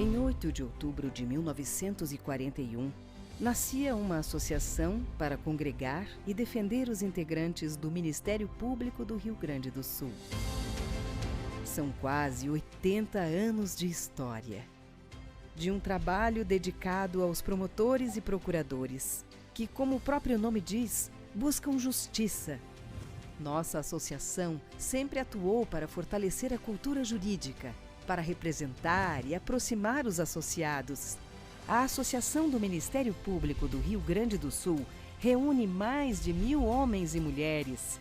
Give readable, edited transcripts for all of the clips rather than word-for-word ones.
Em 8 de outubro de 1941, nascia uma associação para congregar e defender os integrantes do Ministério Público do Rio Grande do Sul. São quase 80 anos de história, de um trabalho dedicado aos promotores e procuradores, que, como o próprio nome diz, buscam justiça. Nossa associação sempre atuou para fortalecer a cultura jurídica, para representar e aproximar os associados. A Associação do Ministério Público do Rio Grande do Sul reúne mais de 1.000 homens e mulheres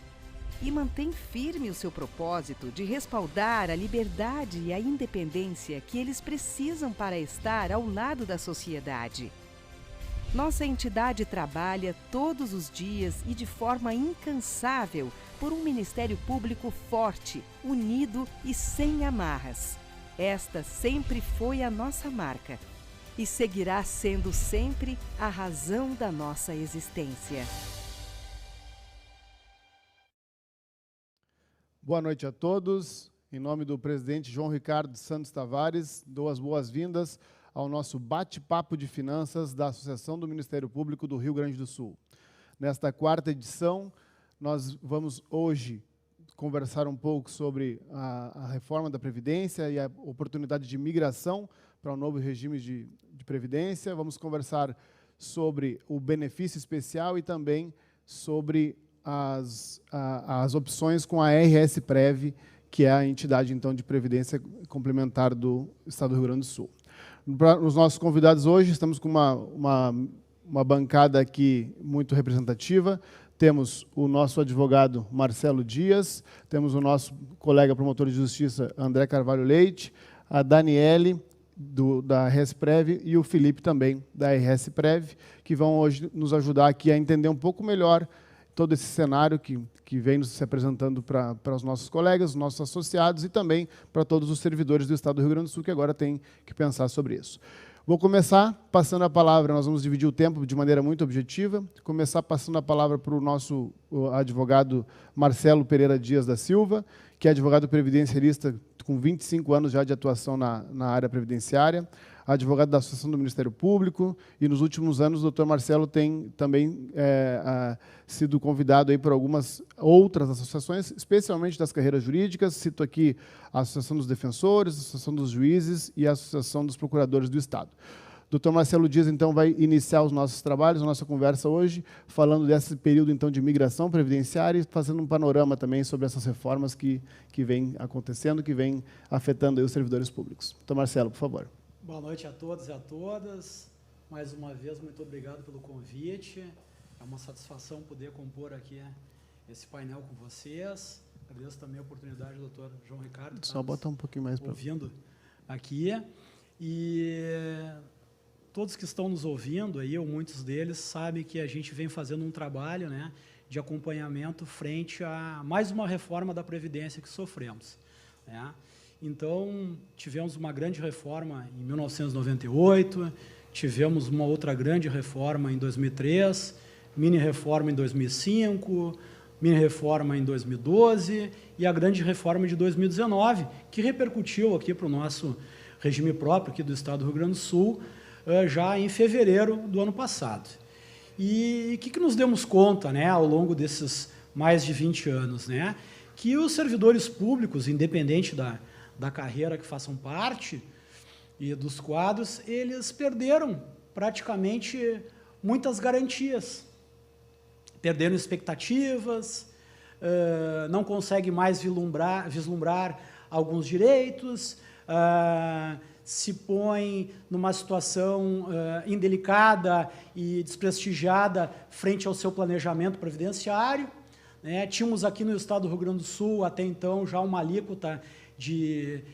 e mantém firme o seu propósito de respaldar a liberdade e a independência que eles precisam para estar ao lado da sociedade. Nossa entidade trabalha todos os dias e de forma incansável por um Ministério Público forte, unido e sem amarras. Esta sempre foi a nossa marca e seguirá sendo sempre a razão da nossa existência. Boa noite a todos. Em nome do presidente João Ricardo Santos Tavares, dou as boas-vindas ao nosso bate-papo de finanças da Associação do Ministério Público do Rio Grande do Sul. Nesta quarta edição, nós vamos hoje conversar um pouco sobre a reforma da Previdência e a oportunidade de migração para o novo regime de Previdência. Vamos conversar sobre o benefício especial e também sobre as opções com a RS Prev, que é a entidade então de previdência complementar do Estado do Rio Grande do Sul. Para os nossos convidados hoje, estamos com uma bancada aqui muito representativa. Temos o nosso advogado Marcelo Dias, temos o nosso colega promotor de justiça André Carvalho Leite, a Daniele, da RS Prev, e o Felipe também, da RS Prev, que vão hoje nos ajudar aqui a entender um pouco melhor todo esse cenário que vem nos se apresentando para os nossos colegas, os nossos associados e também para todos os servidores do Estado do Rio Grande do Sul que agora têm que pensar sobre isso. Vou começar passando a palavra, nós vamos dividir o tempo de maneira muito objetiva, começar passando a palavra para o nosso advogado Marcelo Pereira Dias da Silva, que é advogado previdenciarista com 25 anos já de atuação na área previdenciária, advogado da Associação do Ministério Público, e nos últimos anos o doutor Marcelo tem também sido convidado aí por algumas outras associações, especialmente das carreiras jurídicas. Cito aqui a Associação dos Defensores, a Associação dos Juízes e a Associação dos Procuradores do Estado. O doutor Marcelo Dias, então, vai iniciar os nossos trabalhos, a nossa conversa hoje, falando desse período, então, de migração previdenciária e fazendo um panorama também sobre essas reformas que vêm acontecendo, que vêm afetando aí os servidores públicos. Doutor Marcelo, por favor. Boa noite a todos e a todas. Mais uma vez, muito obrigado pelo convite. É uma satisfação poder compor aqui esse painel com vocês. Agradeço também a oportunidade do doutor João Ricardo. Só botar um pouquinho mais para ouvindo aqui. E todos que estão nos ouvindo, aí, ou muitos deles, sabem que a gente vem fazendo um trabalho, né, de acompanhamento frente a mais uma reforma da Previdência que sofremos, né? Então, tivemos uma grande reforma em 1998, tivemos uma outra grande reforma em 2003, mini-reforma em 2005, mini-reforma em 2012 e a grande reforma de 2019, que repercutiu aqui para o nosso regime próprio aqui do Estado do Rio Grande do Sul, já em fevereiro do ano passado. E o que nos demos conta, né, ao longo desses mais de 20 anos? Né, que os servidores públicos, independente da carreira que façam parte e dos quadros, eles perderam praticamente muitas garantias. Perderam expectativas, não conseguem mais vislumbrar alguns direitos, se põem numa situação indelicada e desprestigiada frente ao seu planejamento previdenciário. Né? Tínhamos aqui no Estado do Rio Grande do Sul, até então, já uma alíquota de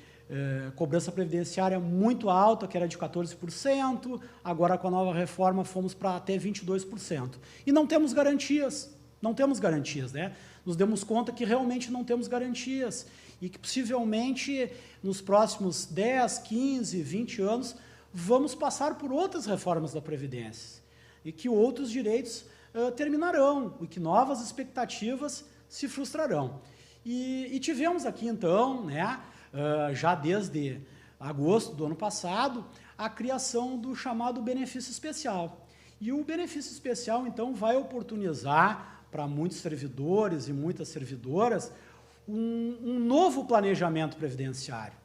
cobrança previdenciária muito alta, que era de 14%, agora com a nova reforma fomos para até 22%. E não temos garantias, né? Nos demos conta que realmente não temos garantias e que possivelmente nos próximos 10, 15, 20 anos vamos passar por outras reformas da Previdência e que outros direitos terminarão e que novas expectativas se frustrarão. E tivemos aqui, então, né, já desde agosto do ano passado, a criação do chamado benefício especial. E o benefício especial, então, vai oportunizar para muitos servidores e muitas servidoras um novo planejamento previdenciário.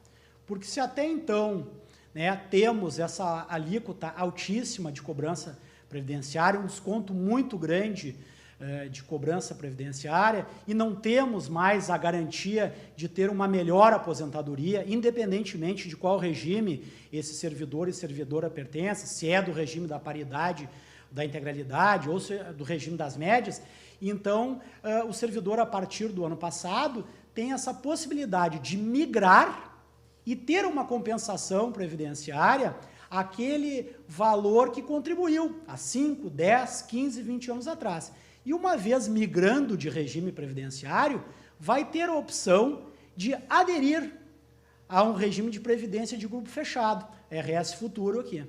Porque se até então, né, temos essa alíquota altíssima de cobrança previdenciária, um desconto muito grande de cobrança previdenciária, e não temos mais a garantia de ter uma melhor aposentadoria, independentemente de qual regime esse servidor e servidora pertence, se é do regime da paridade, da integralidade, ou se é do regime das médias. Então, o servidor, a partir do ano passado, tem essa possibilidade de migrar e ter uma compensação previdenciária aquele valor que contribuiu há 5, 10, 15, 20 anos atrás. E uma vez migrando de regime previdenciário, vai ter a opção de aderir a um regime de previdência de grupo fechado, RS Futuro aqui,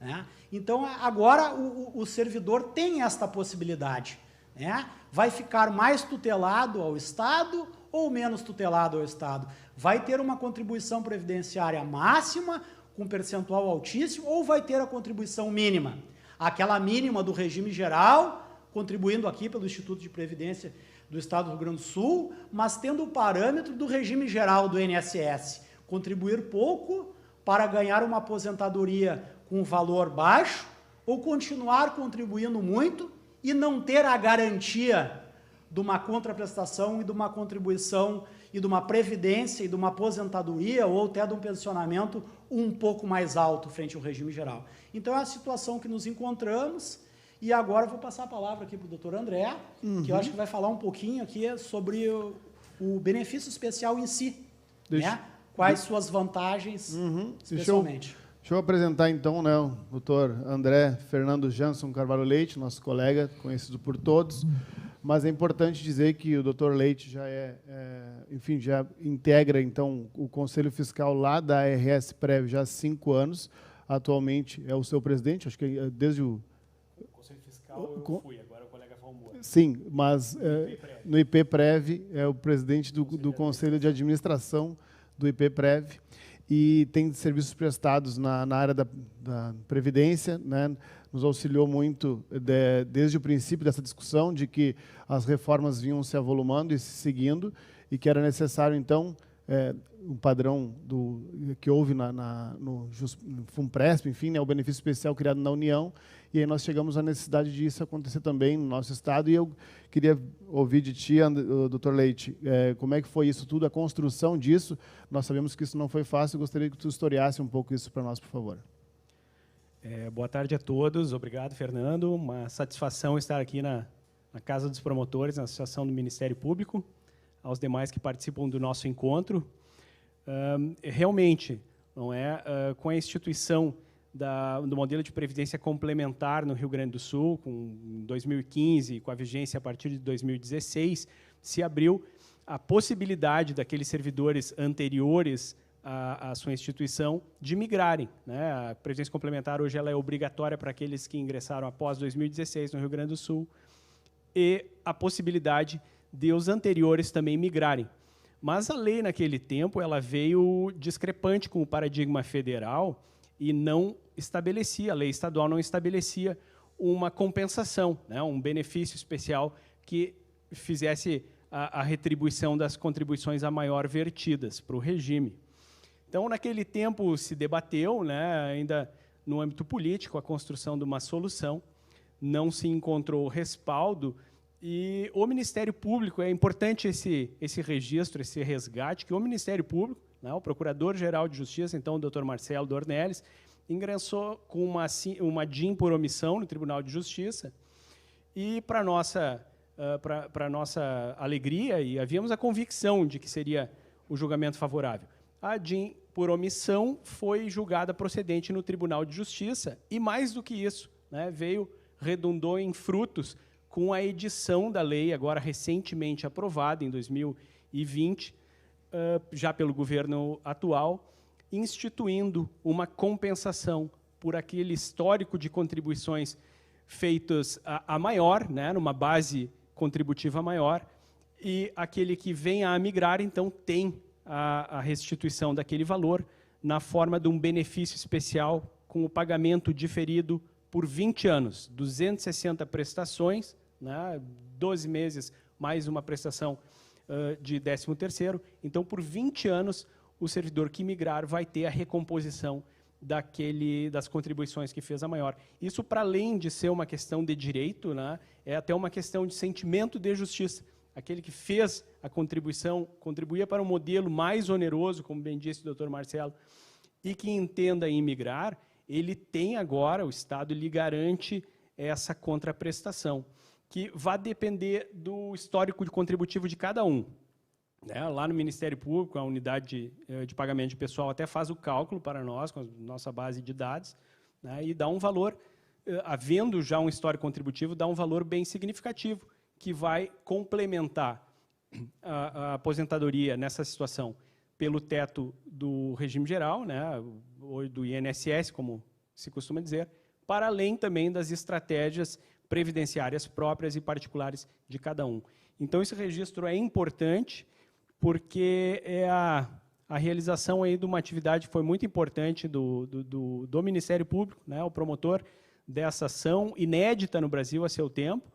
né? Então, agora o servidor tem esta possibilidade, né? Vai ficar mais tutelado ao Estado ou menos tutelado ao Estado? Vai ter uma contribuição previdenciária máxima, com percentual altíssimo, ou vai ter a contribuição mínima? Aquela mínima do regime geral, contribuindo aqui pelo Instituto de Previdência do Estado do Rio Grande do Sul, mas tendo o parâmetro do regime geral do INSS, contribuir pouco para ganhar uma aposentadoria com valor baixo, ou continuar contribuindo muito e não ter a garantia de uma contraprestação e de uma contribuição e de uma previdência e de uma aposentadoria ou até de um pensionamento um pouco mais alto frente ao regime geral. Então, é a situação que nos encontramos. E agora eu vou passar a palavra aqui para o doutor André, que eu acho que vai falar um pouquinho aqui sobre o benefício especial em si, né? Quais suas vantagens, especialmente. Deixa eu apresentar, então, né, o doutor André Fernando Jansson Carvalho Leite, nosso colega, conhecido por todos, mas é importante dizer que o doutor Leite já enfim, já integra, então, o Conselho Fiscal lá da RS Prev já há 5 anos, atualmente é o seu presidente, acho que desde o Conselho Fiscal eu fui, agora o colega Valmor. Sim, mas no IPPrev é o presidente do Conselho de Administração do IPPrev e tem serviços prestados na área da Previdência, né? Nos auxiliou muito desde o princípio dessa discussão de que as reformas vinham se avolumando e se seguindo e que era necessário, então, um padrão que houve no FUNPRESP, enfim, né, o benefício especial criado na União, e aí nós chegamos à necessidade de isso acontecer também no nosso Estado, e eu queria ouvir de ti, doutor Leite, como é que foi isso tudo, a construção disso. Nós sabemos que isso não foi fácil, eu gostaria que tu historiasse um pouco isso para nós, por favor. Boa tarde a todos, obrigado, Fernando, uma satisfação estar aqui na Casa dos Promotores, na Associação do Ministério Público, aos demais que participam do nosso encontro. Realmente, não é, com a instituição do modelo de previdência complementar no Rio Grande do Sul, em 2015, com a vigência a partir de 2016, se abriu a possibilidade daqueles servidores anteriores à sua instituição de migrarem, né? A previdência complementar hoje ela é obrigatória para aqueles que ingressaram após 2016 no Rio Grande do Sul, e a possibilidade de os anteriores também migrarem. Mas a lei, naquele tempo, ela veio discrepante com o paradigma federal e não estabelecia, a lei estadual não estabelecia uma compensação, né, um benefício especial que fizesse a retribuição das contribuições a maior vertidas para o regime. Então, naquele tempo, se debateu, né, ainda no âmbito político, a construção de uma solução, não se encontrou respaldo. E o Ministério Público, é importante esse registro, esse resgate, que o Ministério Público, né, o Procurador-Geral de Justiça, então o Dr. Marcelo Dornelles, ingressou com uma DIN por omissão no Tribunal de Justiça, e para nossa alegria, e havíamos a convicção de que seria o julgamento favorável, a DIN por omissão foi julgada procedente no Tribunal de Justiça, e mais do que isso, né, redundou em frutos com a edição da lei, agora recentemente aprovada, em 2020, já pelo governo atual, instituindo uma compensação por aquele histórico de contribuições feitas a maior, né, numa base contributiva maior, e aquele que venha a migrar, então, tem a restituição daquele valor na forma de um benefício especial com o pagamento diferido por 20 anos, 260 prestações, né, 12 meses mais uma prestação de 13º. Então, por 20 anos, o servidor que migrar vai ter a recomposição das contribuições que fez a maior. Isso, para além de ser uma questão de direito, né, é até uma questão de sentimento de justiça. Aquele que fez a contribuição, contribuía para um modelo mais oneroso, como bem disse o doutor Marcelo, e que entenda em migrar, ele tem agora, o Estado lhe garante essa contraprestação, que vai depender do histórico contributivo de cada um. Lá no Ministério Público, a unidade de pagamento de pessoal até faz o cálculo para nós, com a nossa base de dados, né, e dá um valor, havendo já um histórico contributivo, dá um valor bem significativo, que vai complementar a aposentadoria nessa situação pelo teto do regime geral, né, ou do INSS, como se costuma dizer, para além também das estratégias previdenciárias próprias e particulares de cada um. Então, esse registro é importante, porque é a realização aí de uma atividade que foi muito importante do Ministério Público, né, o promotor dessa ação inédita no Brasil a seu tempo,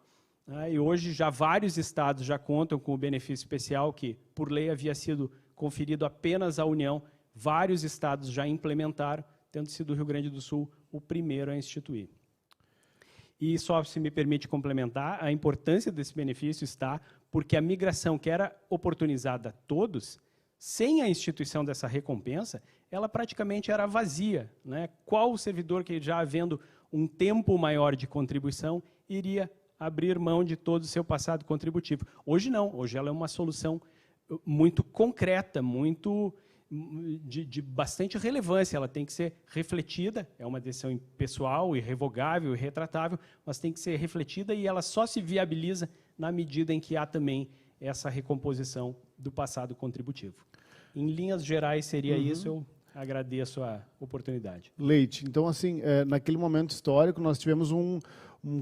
né, e hoje já vários estados já contam com o benefício especial que, por lei, havia sido conferido apenas à União. Vários estados já implementaram, tendo sido o Rio Grande do Sul o primeiro a instituir. E só se me permite complementar, a importância desse benefício está porque a migração que era oportunizada a todos, sem a instituição dessa recompensa, ela praticamente era vazia, né? Qual o servidor que, já havendo um tempo maior de contribuição, iria abrir mão de todo o seu passado contributivo? Hoje não, hoje ela é uma solução muito concreta, muito de bastante relevância. Ela tem que ser refletida, é uma decisão pessoal, irrevogável, irretratável, mas tem que ser refletida e ela só se viabiliza na medida em que há também essa recomposição do passado contributivo. Em linhas gerais seria isso, eu agradeço a oportunidade. Leite, então assim, naquele momento histórico nós tivemos um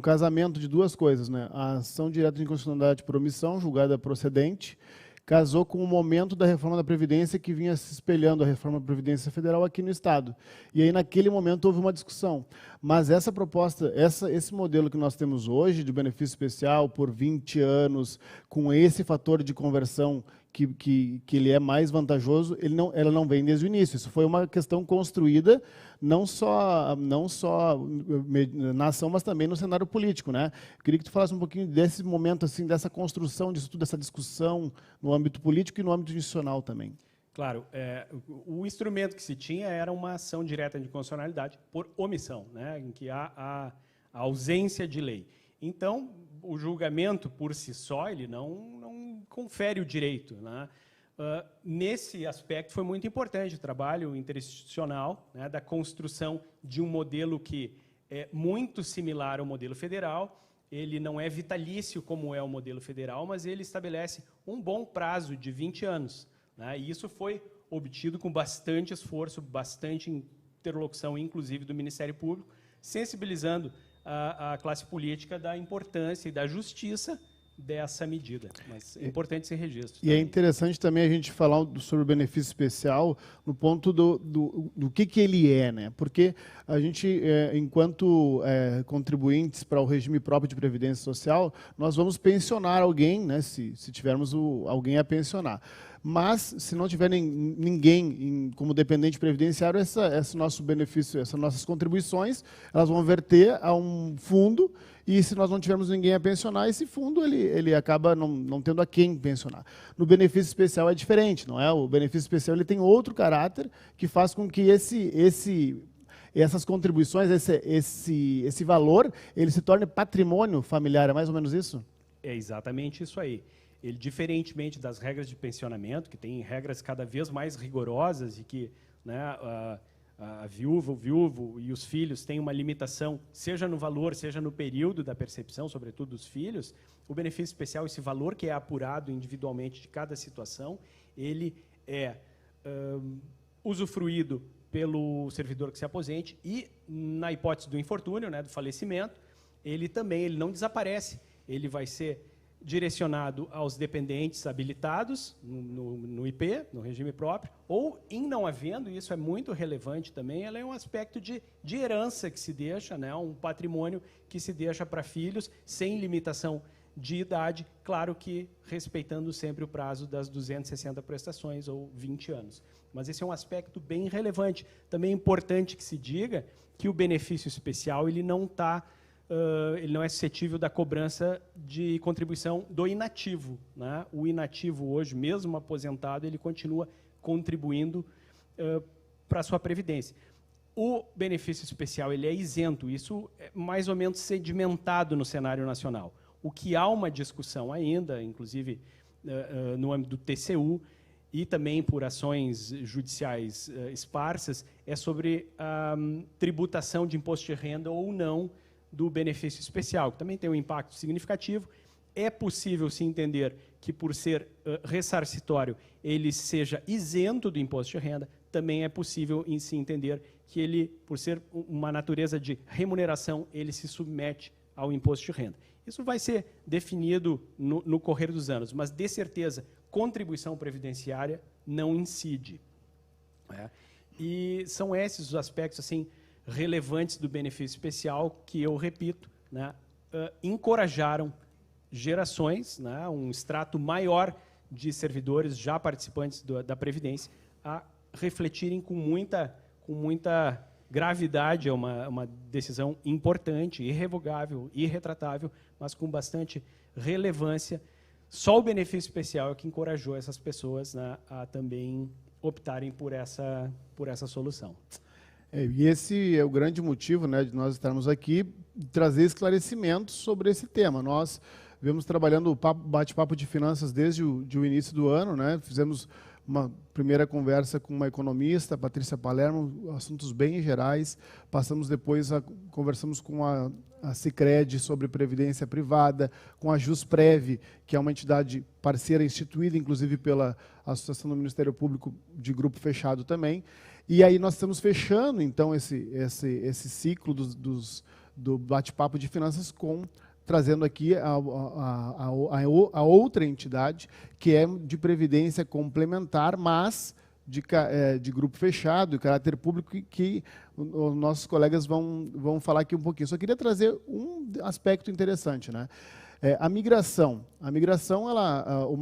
casamento de duas coisas, né? A ação direta de inconstitucionalidade por omissão, julgada procedente, casou com o momento da reforma da Previdência que vinha se espelhando a reforma da Previdência Federal aqui no Estado. E aí, naquele momento, houve uma discussão. Mas essa proposta, esse modelo que nós temos hoje, de benefício especial por 20 anos, com esse fator de conversão que ele é mais vantajoso, ela não vem desde o início. Isso foi uma questão construída não só na ação, mas também no cenário político, né? Eu queria que tu falasse um pouquinho desse momento, assim, dessa construção disso tudo, dessa discussão no âmbito político e no âmbito institucional também. Claro, o instrumento que se tinha era uma ação direta de inconstitucionalidade por omissão, né, em que há a ausência de lei. Então, o julgamento por si só, ele não confere o direito, né? Nesse aspecto foi muito importante o trabalho interinstitucional, né, da construção de um modelo que é muito similar ao modelo federal. Ele não é vitalício como é o modelo federal, mas ele estabelece um bom prazo de 20 anos. Né, e isso foi obtido com bastante esforço, bastante interlocução, inclusive do Ministério Público, sensibilizando a classe política da importância e da justiça dessa medida. Mas é importante esse registro. E é interessante também a gente falar sobre o benefício especial no ponto do que ele é, né? Porque a gente, enquanto contribuintes para o regime próprio de previdência social, nós vamos pensionar alguém, né? Se tivermos alguém a pensionar. Mas, se não tiver ninguém como dependente previdenciário, esse nosso benefício, essas nossas contribuições, elas vão verter a um fundo, e se nós não tivermos ninguém a pensionar, esse fundo ele acaba não tendo a quem pensionar. No benefício especial é diferente, não é? O benefício especial ele tem outro caráter que faz com que essas contribuições, esse valor, ele se torne patrimônio familiar. É mais ou menos isso? É exatamente isso aí. Ele, diferentemente das regras de pensionamento, que tem regras cada vez mais rigorosas e que, né, a viúva, o viúvo e os filhos têm uma limitação, seja no valor, seja no período da percepção, sobretudo dos filhos, o benefício especial, esse valor que é apurado individualmente de cada situação, ele é usufruído pelo servidor que se aposente e, na hipótese do infortúnio, né, do falecimento, ele não desaparece, ele vai ser direcionado aos dependentes habilitados no IP, no regime próprio, ou, em não havendo, e isso é muito relevante também, ela é um aspecto de herança que se deixa, né, um patrimônio que se deixa para filhos, sem limitação de idade, claro que respeitando sempre o prazo das 260 prestações, ou 20 anos. Mas esse é um aspecto bem relevante. Também é importante que se diga que o benefício especial ele não é suscetível da cobrança de contribuição do inativo, né? O inativo hoje, mesmo aposentado, ele continua contribuindo para a sua previdência. O benefício especial ele é isento, isso é mais ou menos sedimentado no cenário nacional. O que há uma discussão ainda, inclusive no âmbito do TCU, e também por ações judiciais esparsas, é sobre a tributação de imposto de renda ou não do benefício especial, que também tem um impacto significativo. É possível se entender que, por ser ressarcitório, ele seja isento do imposto de renda, também é possível em se entender que ele, por ser uma natureza de remuneração, ele se submete ao imposto de renda. Isso vai ser definido no correr dos anos, mas, de certeza, contribuição previdenciária não incide. E são esses os aspectos assim, relevantes do benefício especial que, eu repito, né, encorajaram gerações, né, um extrato maior de servidores já participantes da Previdência a refletirem com muita gravidade. É uma decisão importante, irrevogável, irretratável, mas com bastante relevância. Só o benefício especial é que encorajou essas pessoas, né, a também optarem por essa solução. E esse é o grande motivo, né, de nós estarmos aqui, trazer esclarecimentos sobre esse tema. Nós vemos trabalhando o bate-papo de finanças desde o início do ano, né? Fizemos uma primeira conversa com uma economista, Patrícia Palermo, assuntos bem gerais. Passamos depois, conversamos com a Sicredi sobre previdência privada, com a Jusprev, que é uma entidade parceira instituída, inclusive pela Associação do Ministério Público de grupo fechado também. E aí nós estamos fechando, então, esse ciclo do bate-papo de finanças trazendo aqui a outra entidade, que é de previdência complementar, mas de grupo fechado, de caráter público, que os nossos colegas vão falar aqui um pouquinho. Só queria trazer um aspecto interessante, né? A migração, o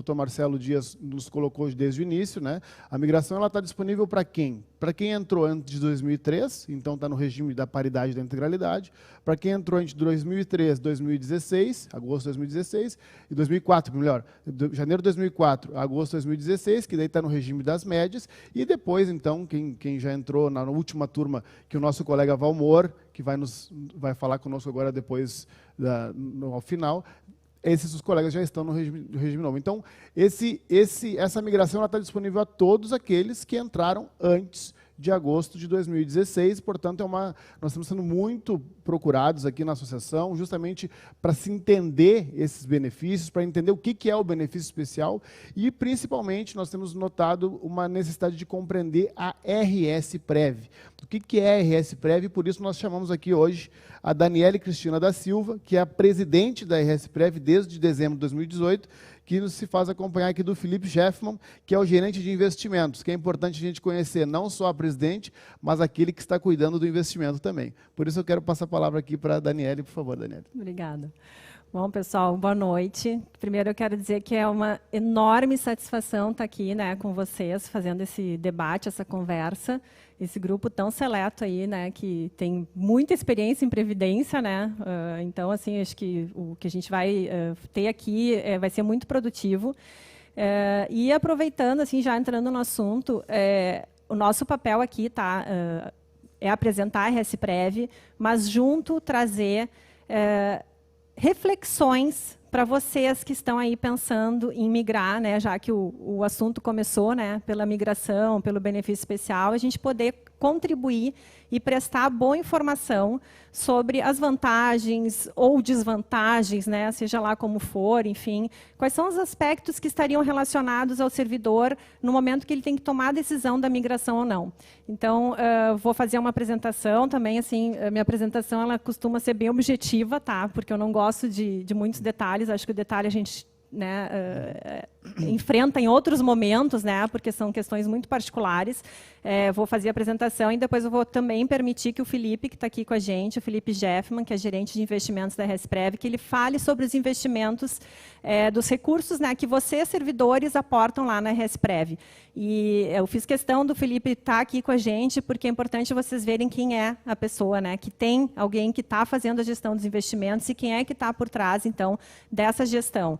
Dr. Marcelo Dias nos colocou desde o início, né? A migração ela está disponível para quem? Para quem entrou antes de 2003, então está no regime da paridade da integralidade. Para quem entrou entre 2003 e 2016, agosto de 2016, e 2004, melhor, janeiro de 2004 a agosto de 2016, que daí está no regime das médias. E depois, então, quem já entrou na última turma, que o nosso colega Valmor, que vai falar conosco agora depois, ao final, esses os colegas já estão no regime novo. Então, essa migração está disponível a todos aqueles que entraram antes de agosto de 2016, portanto, nós estamos sendo muito procurados aqui na associação, justamente para se entender esses benefícios, para entender o que é o benefício especial e, principalmente, nós temos notado uma necessidade de compreender a RS Prev. O que é a RS Prev? Por isso nós chamamos aqui hoje a Daniele Cristina da Silva, que é a presidente da RS Prev desde dezembro de 2018, que nos se faz acompanhar aqui do Felipe Jeffman, que é o gerente de investimentos, que é importante a gente conhecer não só a presidente, mas aquele que está cuidando do investimento também. Por isso eu quero passar a palavra aqui para a Daniele, por favor, Daniele. Obrigada. Bom, pessoal, boa noite. Primeiro eu quero dizer que é uma enorme satisfação estar aqui, né, com vocês, fazendo esse debate, essa conversa, esse grupo tão seleto aí, né, que tem muita experiência em previdência, né, então, assim, acho que o que a gente vai ter aqui vai ser muito produtivo. E aproveitando, assim, já entrando no assunto, o nosso papel aqui é apresentar a RS Prev, mas junto trazer reflexões para vocês que estão aí pensando em migrar, né, já que o assunto começou, né, pela migração, pelo benefício especial, a gente poder contribuir e prestar boa informação sobre as vantagens ou desvantagens, né, seja lá como for, enfim, quais são os aspectos que estariam relacionados ao servidor no momento que ele tem que tomar a decisão da migração ou não. Então, vou fazer uma apresentação também, assim, a minha apresentação ela costuma ser bem objetiva, tá? Porque eu não gosto de muitos detalhes, acho que o detalhe a gente, né, enfrenta em outros momentos, né, porque são questões muito particulares. Vou fazer a apresentação e depois eu vou também permitir que o Felipe, que está aqui com a gente, o Felipe Jeffman, que é gerente de investimentos da Resprev, que ele fale sobre os investimentos dos recursos, né, que vocês, servidores, aportam lá na Resprev. E eu fiz questão do Felipe estar aqui com a gente, porque é importante vocês verem quem é a pessoa, né, que tem alguém que está fazendo a gestão dos investimentos e quem é que está por trás, então, dessa gestão.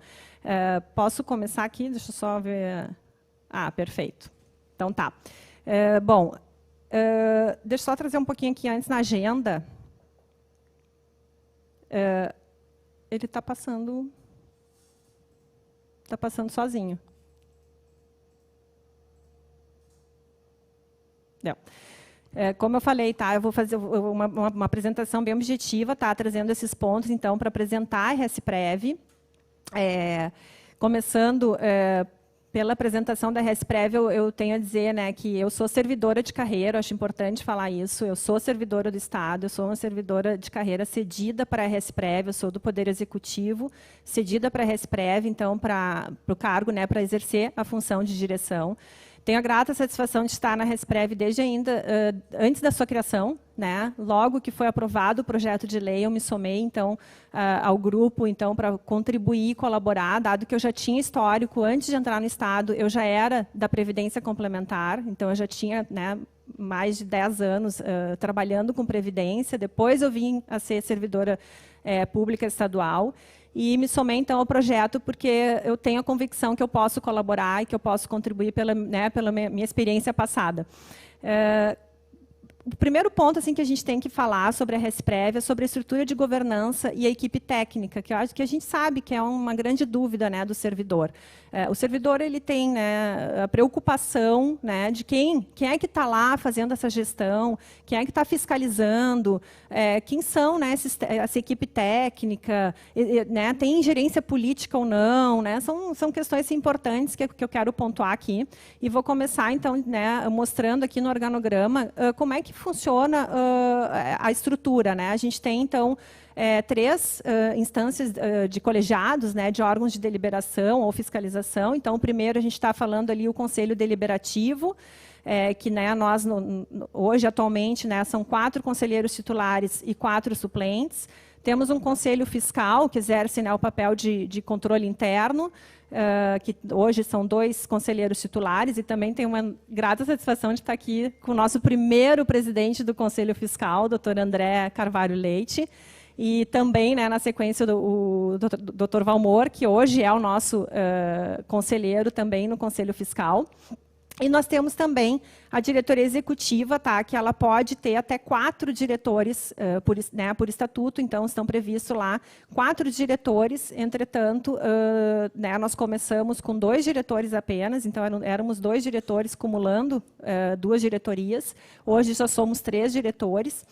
Posso começar aqui? Deixa eu só ver. Ah, perfeito. Então, tá. Bom, deixa eu só trazer um pouquinho aqui antes na agenda. Ele está passando sozinho. Não. Como eu falei, tá, eu vou fazer uma apresentação bem objetiva, tá, trazendo esses pontos, então, para apresentar a Resprev. Começando pela apresentação da Resprev, eu tenho a dizer, né, que eu sou servidora de carreira, acho importante falar isso, eu sou servidora do Estado, eu sou uma servidora de carreira cedida para a Resprev, eu sou do Poder Executivo, cedida para a Resprev, então, para o cargo, né, para exercer a função de direção. Tenho a grata satisfação de estar na Resprev desde ainda antes da sua criação, né? Logo que foi aprovado o projeto de lei, eu me somei então ao grupo, então, para contribuir e colaborar, dado que eu já tinha histórico antes de entrar no Estado, eu já era da Previdência Complementar, então eu já tinha, né, mais de 10 anos trabalhando com Previdência. Depois eu vim a ser servidora pública estadual. E me somei, então, ao projeto, porque eu tenho a convicção que eu posso colaborar e que eu posso contribuir pela minha experiência passada. O primeiro ponto assim, que a gente tem que falar sobre a Resprev é sobre a estrutura de governança e a equipe técnica, que eu acho que a gente sabe que é uma grande dúvida, né, do servidor. O servidor ele tem, né, a preocupação, né, de quem é que está lá fazendo essa gestão, quem é que está fiscalizando, quem são, né, essa equipe técnica, né, tem gerência política ou não, né, são questões importantes que eu quero pontuar aqui. E vou começar, então, né, mostrando aqui no organograma como é que funciona a estrutura, né? A gente tem, então, 3 instâncias de colegiados, né, de órgãos de deliberação ou fiscalização. Então, o primeiro, a gente está falando ali o Conselho Deliberativo, que, né, nós, hoje, atualmente, né, são 4 conselheiros titulares e 4 suplentes. Temos um Conselho Fiscal, que exerce, né, o papel de controle interno, que hoje são 2 conselheiros titulares, e também tenho uma grata satisfação de estar aqui com o nosso primeiro presidente do Conselho Fiscal, doutor André Carvalho Leite, e também, né, na sequência, o doutor Valmor, que hoje é o nosso conselheiro também no Conselho Fiscal. E nós temos também a diretoria executiva, tá, que ela pode ter até 4 diretores por estatuto, então estão previstos lá 4 diretores, entretanto, né, nós começamos com 2 diretores apenas, então éramos 2 diretores cumulando 2 diretorias, hoje já somos 3 diretores.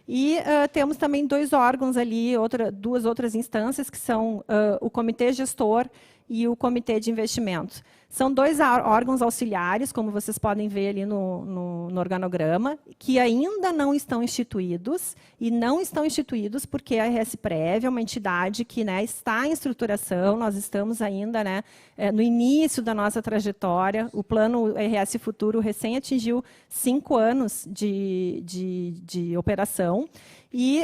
E temos também 2 órgãos ali, 2 outras instâncias, que são o Comitê Gestor e o Comitê de Investimentos. São 2 órgãos auxiliares, como vocês podem ver ali no organograma, que ainda não estão instituídos, e não estão instituídos porque a Resprev é uma entidade que, né, está em estruturação, nós estamos ainda, né, no início da nossa trajetória, o plano RS Futuro recém atingiu 5 anos de operação, e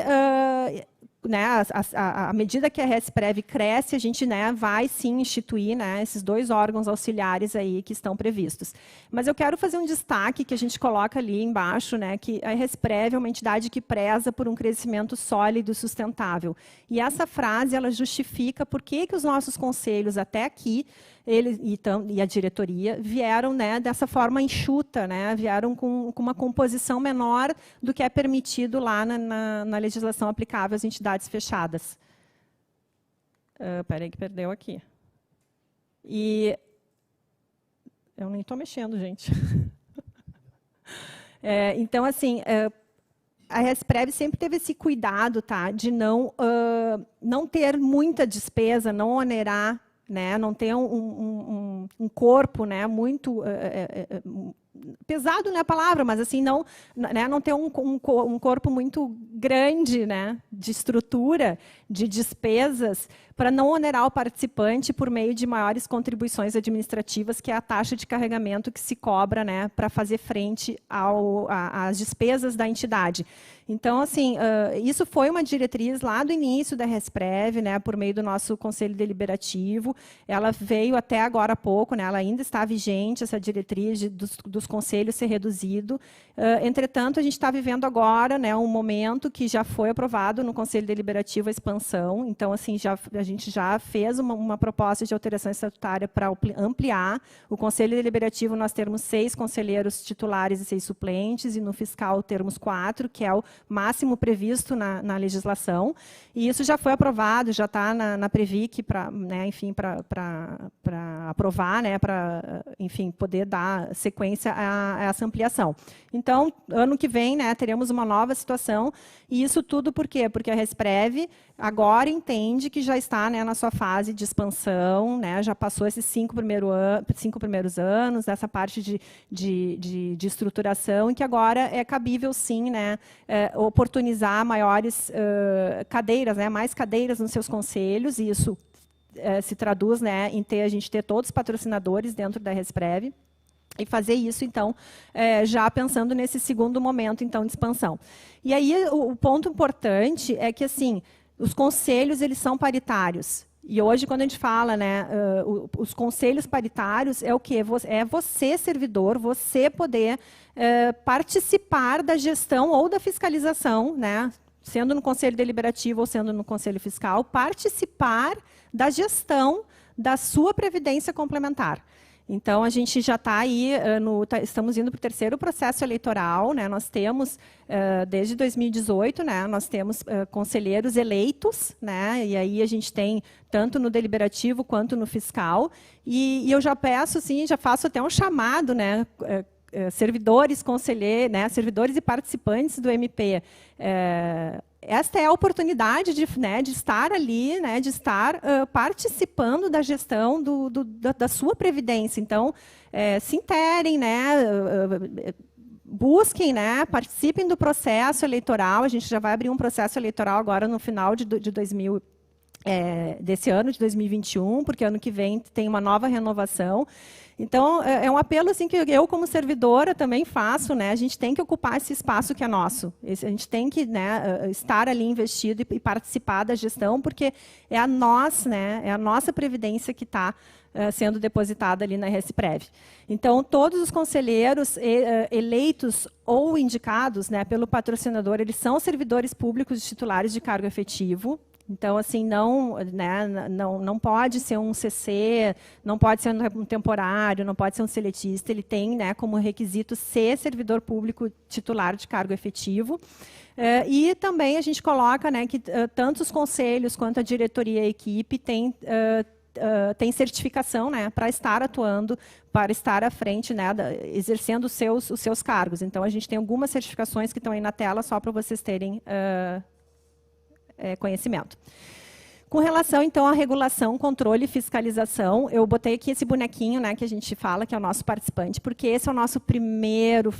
né, à medida que a Resprev cresce, a gente, né, vai sim instituir, né, esses 2 órgãos auxiliares aí que estão previstos. Mas eu quero fazer um destaque que a gente coloca ali embaixo, né, que a Resprev é uma entidade que preza por um crescimento sólido e sustentável. E essa frase ela justifica por que os nossos conselhos até aqui e a diretoria vieram, né, dessa forma enxuta, né, vieram com uma composição menor do que é permitido lá na legislação aplicável às entidades fechadas. Espera aí que perdeu aqui. E eu nem estou mexendo, gente. Então, assim, a Resprev sempre teve esse cuidado, tá, de não ter muita despesa, não onerar, né, não ter um corpo, né, muito pesado não é a palavra, mas assim não ter um corpo muito grande, né, de estrutura, de despesas, para não onerar o participante por meio de maiores contribuições administrativas, que é a taxa de carregamento que se cobra, né, para fazer frente às despesas da entidade. Então, assim, isso foi uma diretriz lá do início da Resprev, né, por meio do nosso Conselho Deliberativo. Ela veio até agora há pouco, né, ela ainda está vigente, essa diretriz dos conselhos ser reduzido. Entretanto, a gente está vivendo agora, né, um momento que já foi aprovado no Conselho Deliberativo a expansão. Então, assim, a gente já fez uma proposta de alteração estatutária para ampliar. O Conselho Deliberativo nós termos 6 conselheiros titulares e 6 suplentes, e no fiscal termos 4, que é o máximo previsto na legislação. E isso já foi aprovado, já está na Previc, né, enfim, para aprovar, né, para, enfim, poder dar sequência a essa ampliação. Então, ano que vem, né, teremos uma nova situação. E isso tudo por quê? Porque a Resprev agora entende que já está, né, na sua fase de expansão, né, já passou esses 5 primeiros anos, essa parte de estruturação, e que agora é cabível, sim, né, oportunizar maiores cadeiras, né, mais cadeiras nos seus conselhos, e isso se traduz, né, em a gente ter todos os patrocinadores dentro da Resprev, e fazer isso, então, já pensando nesse segundo momento, então, de expansão. E aí, o ponto importante é que, assim, os conselhos, eles são paritários. E hoje, quando a gente fala, né, os conselhos paritários, é o quê? É você, servidor, você poder participar da gestão ou da fiscalização, né, sendo no Conselho Deliberativo ou sendo no Conselho Fiscal, participar da gestão da sua previdência complementar. Então, a gente já está aí, estamos indo para o 3º processo eleitoral, né? Nós temos, desde 2018, né? Nós temos conselheiros eleitos, né? E aí a gente tem, tanto no deliberativo quanto no fiscal, e eu já peço, assim, já faço até um chamado, né? Servidores, conselheiros, né? Servidores e participantes do MP, esta é a oportunidade de estar ali, né, de estar participando da gestão da sua previdência. Então, se interem, né, busquem, né, participem do processo eleitoral. A gente já vai abrir um processo eleitoral agora no final desse ano, de 2021, porque ano que vem tem uma nova renovação. Então, é um apelo, assim, que eu, como servidora, também faço, né? A gente tem que ocupar esse espaço que é nosso. A gente tem que, né, estar ali investido e participar da gestão, porque é a nossa previdência que está sendo depositada ali na Resprev. Então, todos os conselheiros eleitos ou indicados, né, pelo patrocinador, eles são servidores públicos titulares de cargo efetivo. Então, assim, não pode ser um CC, não pode ser um temporário, não pode ser um seletista. Ele tem, né, como requisito ser servidor público titular de cargo efetivo. E também a gente coloca, né, que tanto os conselhos quanto a diretoria e a equipe tem certificação, né, para estar atuando, para estar à frente, né, exercendo os seus cargos. Então, a gente tem algumas certificações que estão aí na tela, só para vocês terem conhecimento. Com relação, então, à regulação, controle e fiscalização, eu botei aqui esse bonequinho, né, que a gente fala, que é o nosso participante, porque esse é o nosso primeiro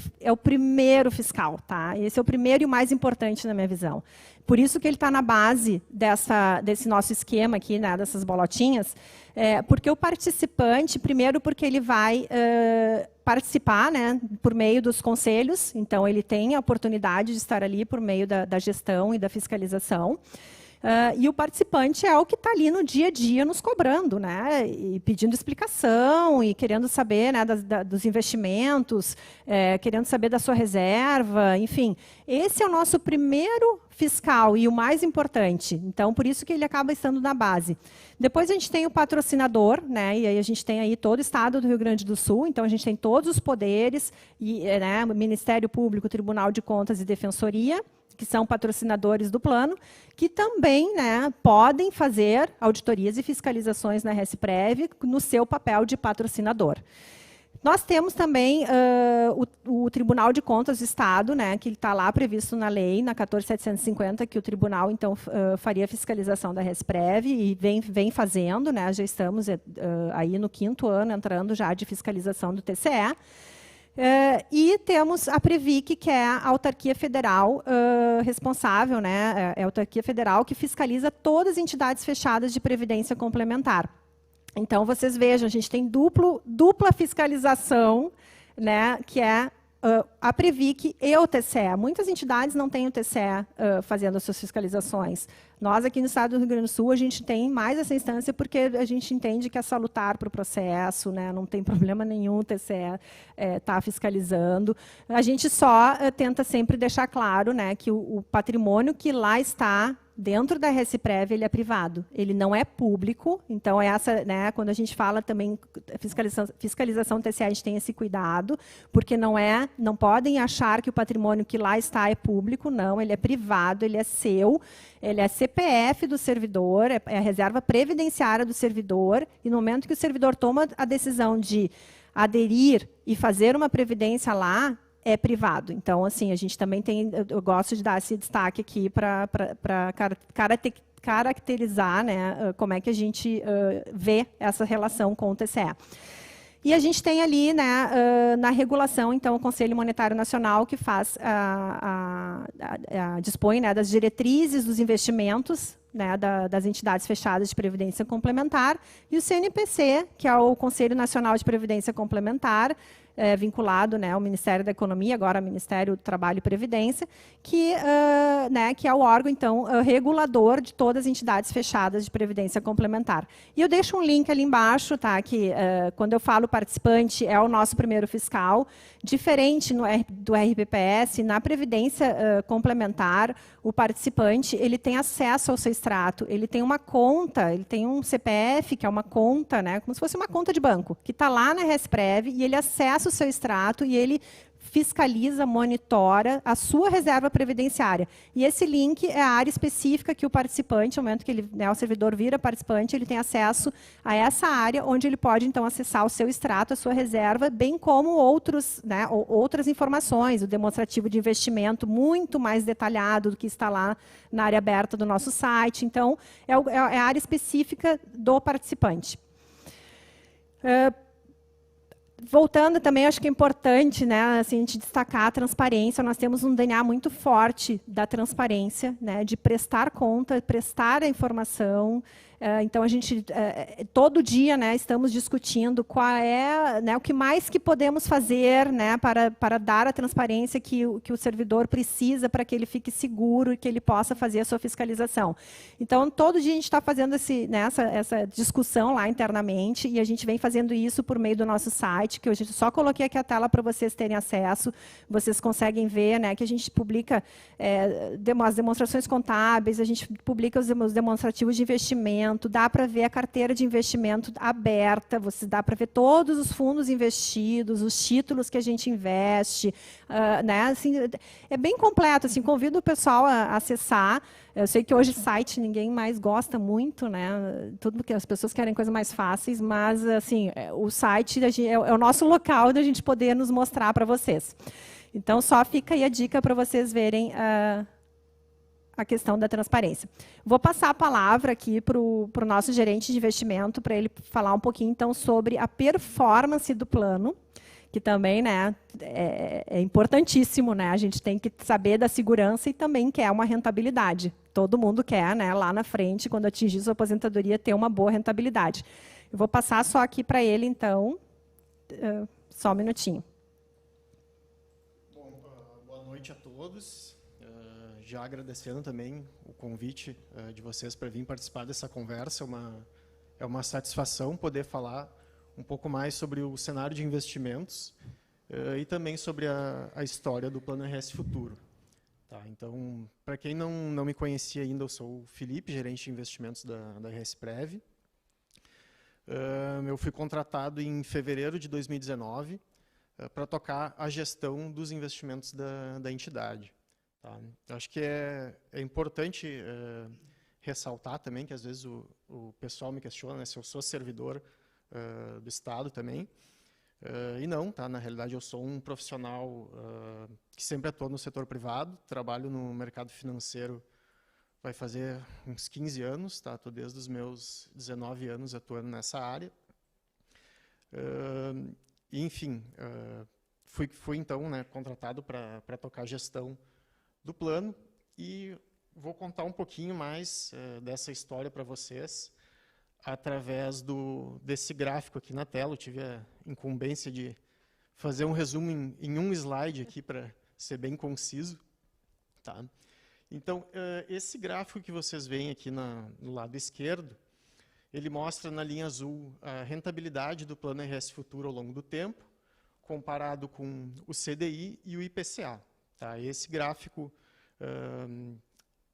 fiscal, tá? Esse é o primeiro e o mais importante na minha visão. Por isso que ele está na base desse nosso esquema aqui, né, dessas bolotinhas, porque o participante, primeiro, porque ele vai participar, né, por meio dos conselhos, então ele tem a oportunidade de estar ali por meio da gestão e da fiscalização. E o participante é o que está ali no dia a dia nos cobrando, né, e pedindo explicação, e querendo saber, né, dos investimentos, querendo saber da sua reserva, enfim. Esse é o nosso primeiro fiscal e o mais importante. Então, por isso que ele acaba estando na base. Depois a gente tem o patrocinador, né, e aí a gente tem aí todo o estado do Rio Grande do Sul, então a gente tem todos os poderes, né, Ministério Público, Tribunal de Contas e Defensoria, que são patrocinadores do plano, que também, né, podem fazer auditorias e fiscalizações na Resprev no seu papel de patrocinador. Nós temos também o Tribunal de Contas do Estado, né, que está lá previsto na lei, na 14.750, que o tribunal, então, faria a fiscalização da Resprev, e vem fazendo, né, já estamos aí no 5º ano, entrando já de fiscalização do TCE. E temos a Previc, que é a autarquia federal responsável, né, é a autarquia federal que fiscaliza todas as entidades fechadas de previdência complementar. Então, vocês vejam, a gente tem dupla fiscalização, né, que é a Previc e o TCE. Muitas entidades não têm o TCE fazendo as suas fiscalizações. Nós, aqui no estado do Rio Grande do Sul, a gente tem mais essa instância porque a gente entende que é salutar para o processo, né, não tem problema nenhum o TCE tá fiscalizando. A gente só tenta sempre deixar claro, né, que o patrimônio que lá está dentro da Resprev, ele é privado, ele não é público. Então, essa, né, quando a gente fala também fiscalização do TCE, a gente tem esse cuidado, porque não podem achar que o patrimônio que lá está é público, não, ele é privado, ele é seu, ele é CPF do servidor, é a reserva previdenciária do servidor, e no momento que o servidor toma a decisão de aderir e fazer uma previdência lá, é privado. Então, assim, a gente também tem, eu gosto de dar esse destaque aqui para caracterizar, né, como é que a gente vê essa relação com o TCE. E a gente tem ali, né, na regulação, então, o Conselho Monetário Nacional, que faz dispõe, né, das diretrizes dos investimentos, né, das entidades fechadas de previdência complementar, e o CNPC, que é o Conselho Nacional de Previdência Complementar, vinculado, né, ao Ministério da Economia, agora ao Ministério do Trabalho e Previdência, que é o órgão, então, regulador de todas as entidades fechadas de previdência complementar. E eu deixo um link ali embaixo, tá, que quando eu falo participante, é o nosso primeiro fiscal, diferente do RPPS, na previdência complementar, o participante ele tem acesso ao seu extrato, ele tem uma conta, ele tem um CPF, que é uma conta, né, como se fosse uma conta de banco, que está lá na Resprev, e ele acessa o seu extrato e ele fiscaliza, monitora a sua reserva previdenciária. E esse link é a área específica que o participante, no momento que ele, né, o servidor vira participante, ele tem acesso a essa área, onde ele pode, então, acessar o seu extrato, a sua reserva, bem como outras informações, o demonstrativo de investimento muito mais detalhado do que está lá na área aberta do nosso site. Então, é a área específica do participante. Voltando também, acho que é importante, né, assim, a gente destacar a transparência. Nós temos um DNA muito forte da transparência, né, de prestar conta, prestar a informação. Então, a gente, todo dia, né, estamos discutindo qual é, né, o que mais que podemos fazer, né, para dar a transparência que o servidor precisa para que ele fique seguro e que ele possa fazer a sua fiscalização. Então, todo dia a gente está fazendo essa discussão lá internamente, e a gente vem fazendo isso por meio do nosso site, que eu só coloquei aqui a tela para vocês terem acesso. Vocês conseguem ver, né, que a gente publica as demonstrações contábeis, a gente publica os demonstrativos de investimento, dá para ver a carteira de investimento aberta, dá para ver todos os fundos investidos, os títulos que a gente investe, né? Assim, é bem completo. Assim, convido o pessoal a acessar. Eu sei que hoje site ninguém mais gosta muito, né? Tudo porque as pessoas querem coisas mais fáceis, mas assim, o site é o nosso local da gente poder nos mostrar para vocês. Então, só fica aí a dica para vocês verem a questão da transparência. Vou passar a palavra aqui para o nosso gerente de investimento, para ele falar um pouquinho, então, sobre a performance do plano, que também, né, é importantíssimo, né? A gente tem que saber da segurança e também quer uma rentabilidade. Todo mundo quer, né, lá na frente, quando atingir sua aposentadoria, ter uma boa rentabilidade. Eu vou passar só aqui para ele, então, só um minutinho. Bom, boa noite a todos. Já agradecendo também o convite de vocês para vir participar dessa conversa. É uma satisfação poder falar um pouco mais sobre o cenário de investimentos e também sobre a história do Plano RS Futuro. Tá, então, para quem não me conhecia ainda, eu sou o Felipe, gerente de investimentos da Resprev. Eu fui contratado em fevereiro de 2019 para tocar a gestão dos investimentos da entidade. Tá. Acho que é importante ressaltar também que, às vezes, o pessoal me questiona, né, se eu sou servidor do Estado também. E não, tá? Na realidade, eu sou um profissional que sempre atuou no setor privado, trabalho no mercado financeiro, vai fazer uns 15 anos, tá? Estou desde os meus 19 anos atuando nessa área. Enfim, fui então, né, contratado para tocar a gestão do plano e vou contar um pouquinho mais dessa história para vocês através desse gráfico aqui na tela. Eu tive a incumbência de fazer um resumo em um slide aqui para ser bem conciso. Tá? Então, esse gráfico que vocês veem aqui no lado esquerdo, ele mostra na linha azul a rentabilidade do plano RS Futuro ao longo do tempo, comparado com o CDI e o IPCA. Tá? Esse gráfico,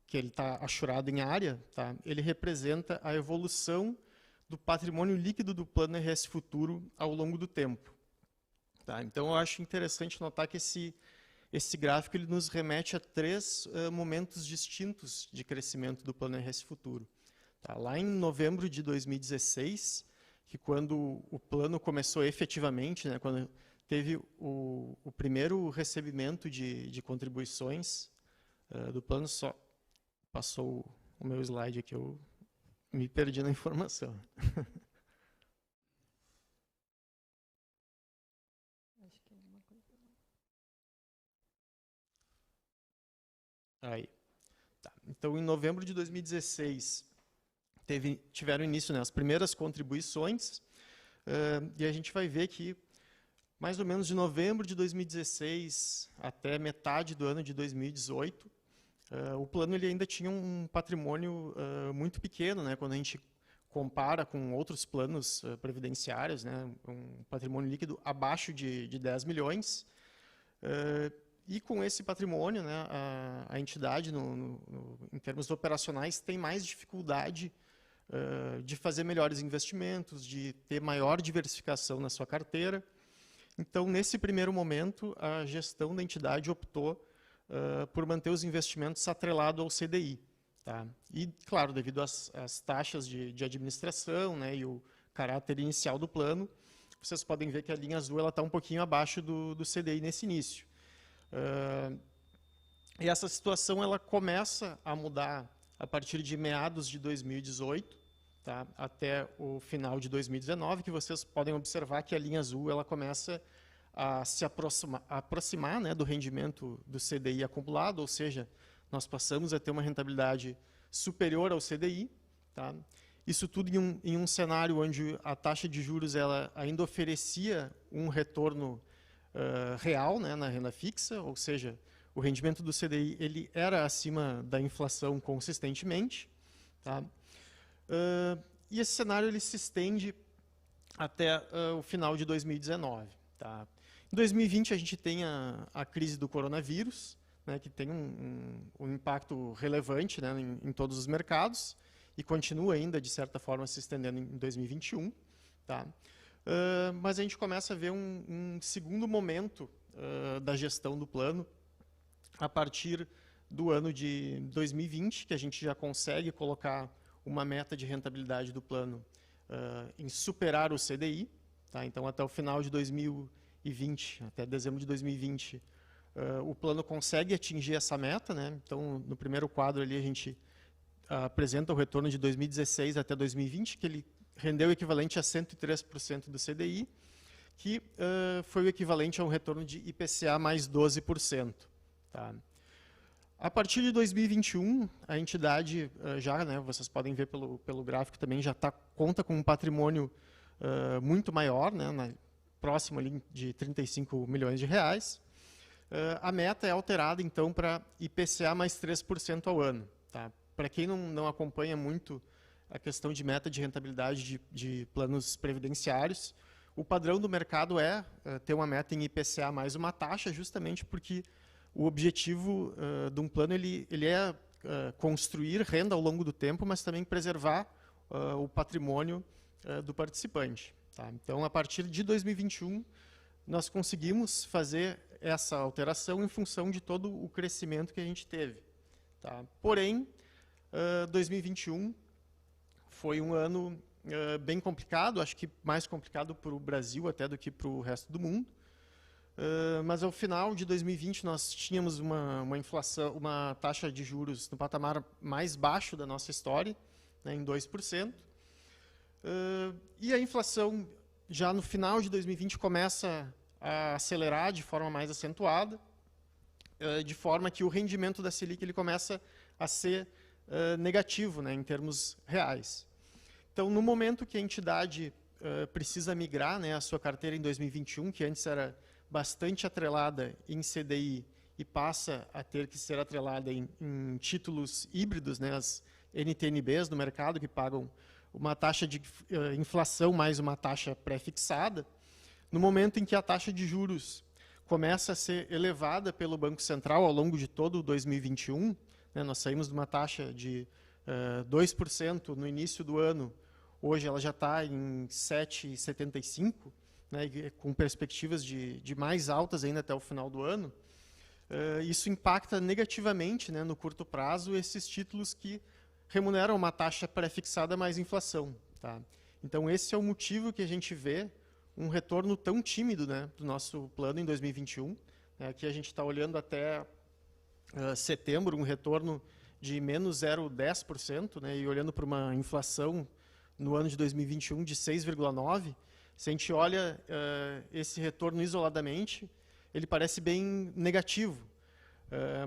que ele está achurado em área, tá? Ele representa a evolução do patrimônio líquido do plano RS Futuro ao longo do tempo. Tá? Então, eu acho interessante notar que esse gráfico ele nos remete a 3 momentos distintos de crescimento do plano RS Futuro. Tá? Lá em novembro de 2016, que quando o plano começou efetivamente, né, quando teve o primeiro recebimento de contribuições do plano, só passou o meu slide aqui, eu me perdi na informação. Aí. Tá. Então, em novembro de 2016, tiveram início, né, as primeiras contribuições, e a gente vai ver que, mais ou menos de novembro de 2016 até metade do ano de 2018, o plano ele ainda tinha um patrimônio muito pequeno, né, quando a gente compara com outros planos previdenciários, né, um patrimônio líquido abaixo de 10 milhões. E com esse patrimônio, né, a entidade, em termos operacionais, tem mais dificuldade de fazer melhores investimentos, de ter maior diversificação na sua carteira. Então, nesse primeiro momento, a gestão da entidade optou por manter os investimentos atrelados ao CDI. Tá? E, claro, devido às taxas de administração, né, e o caráter inicial do plano, vocês podem ver que a linha azul está um pouquinho abaixo do CDI nesse início. E essa situação ela começa a mudar a partir de meados de 2018, tá, até o final de 2019, que vocês podem observar que a linha azul ela começa a se aproximar, né, do rendimento do CDI acumulado, ou seja, nós passamos a ter uma rentabilidade superior ao CDI. Tá? Isso tudo em um cenário onde a taxa de juros ela ainda oferecia um retorno real, né, na renda fixa, ou seja, o rendimento do CDI ele era acima da inflação consistentemente. Tá? E esse cenário ele se estende até o final de 2019. Tá? Em 2020, a gente tem a crise do coronavírus, né, que tem um impacto relevante, né, em todos os mercados, e continua ainda, de certa forma, se estendendo em 2021. Tá? Mas a gente começa a ver um segundo momento da gestão do plano a partir do ano de 2020, que a gente já consegue colocar uma meta de rentabilidade do plano em superar o CDI. Tá? Então, até o final de 2020, até dezembro de 2020, o plano consegue atingir essa meta. Né? Então, no primeiro quadro ali, a gente apresenta o retorno de 2016 até 2020, que ele rendeu o equivalente a 103% do CDI, que foi o equivalente a um retorno de IPCA mais 12%. Tá? A partir de 2021, a entidade já, né, vocês podem ver pelo gráfico também, já conta com um patrimônio muito maior, né, próximo ali de 35 milhões de reais. A meta é alterada, então, para IPCA mais 3% ao ano. Tá? Para quem não acompanha muito a questão de meta de rentabilidade de planos previdenciários, o padrão do mercado é ter uma meta em IPCA mais uma taxa, justamente porque o objetivo de um plano ele é construir renda ao longo do tempo, mas também preservar o patrimônio do participante. Tá? Então, a partir de 2021, nós conseguimos fazer essa alteração em função de todo o crescimento que a gente teve. Tá? Porém, 2021 foi um ano bem complicado, acho que mais complicado para o Brasil até do que para o resto do mundo. Mas ao final de 2020 nós tínhamos uma inflação, uma taxa de juros no patamar mais baixo da nossa história, né, em 2%. E a inflação já no final de 2020 começa a acelerar de forma mais acentuada, de forma que o rendimento da Selic ele começa a ser negativo, né, em termos reais. Então, no momento que a entidade precisa migrar, né, a sua carteira em 2021, que antes era bastante atrelada em CDI e passa a ter que ser atrelada em títulos híbridos, né, as NTNBs do mercado, que pagam uma taxa de inflação mais uma taxa pré-fixada, no momento em que a taxa de juros começa a ser elevada pelo Banco Central ao longo de todo 2021, né, nós saímos de uma taxa de 2% no início do ano, hoje ela já está em 7,75%, né, com perspectivas de mais altas ainda até o final do ano. Isso impacta negativamente, né, no curto prazo, esses títulos que remuneram uma taxa pré-fixada mais inflação. Tá? Então, esse é o motivo que a gente vê um retorno tão tímido, né, do nosso plano em 2021. Aqui a gente está olhando até setembro, um retorno de menos 0,10%, né, e olhando para uma inflação no ano de 2021 de 6,9%. Se a gente olha esse retorno isoladamente, ele parece bem negativo,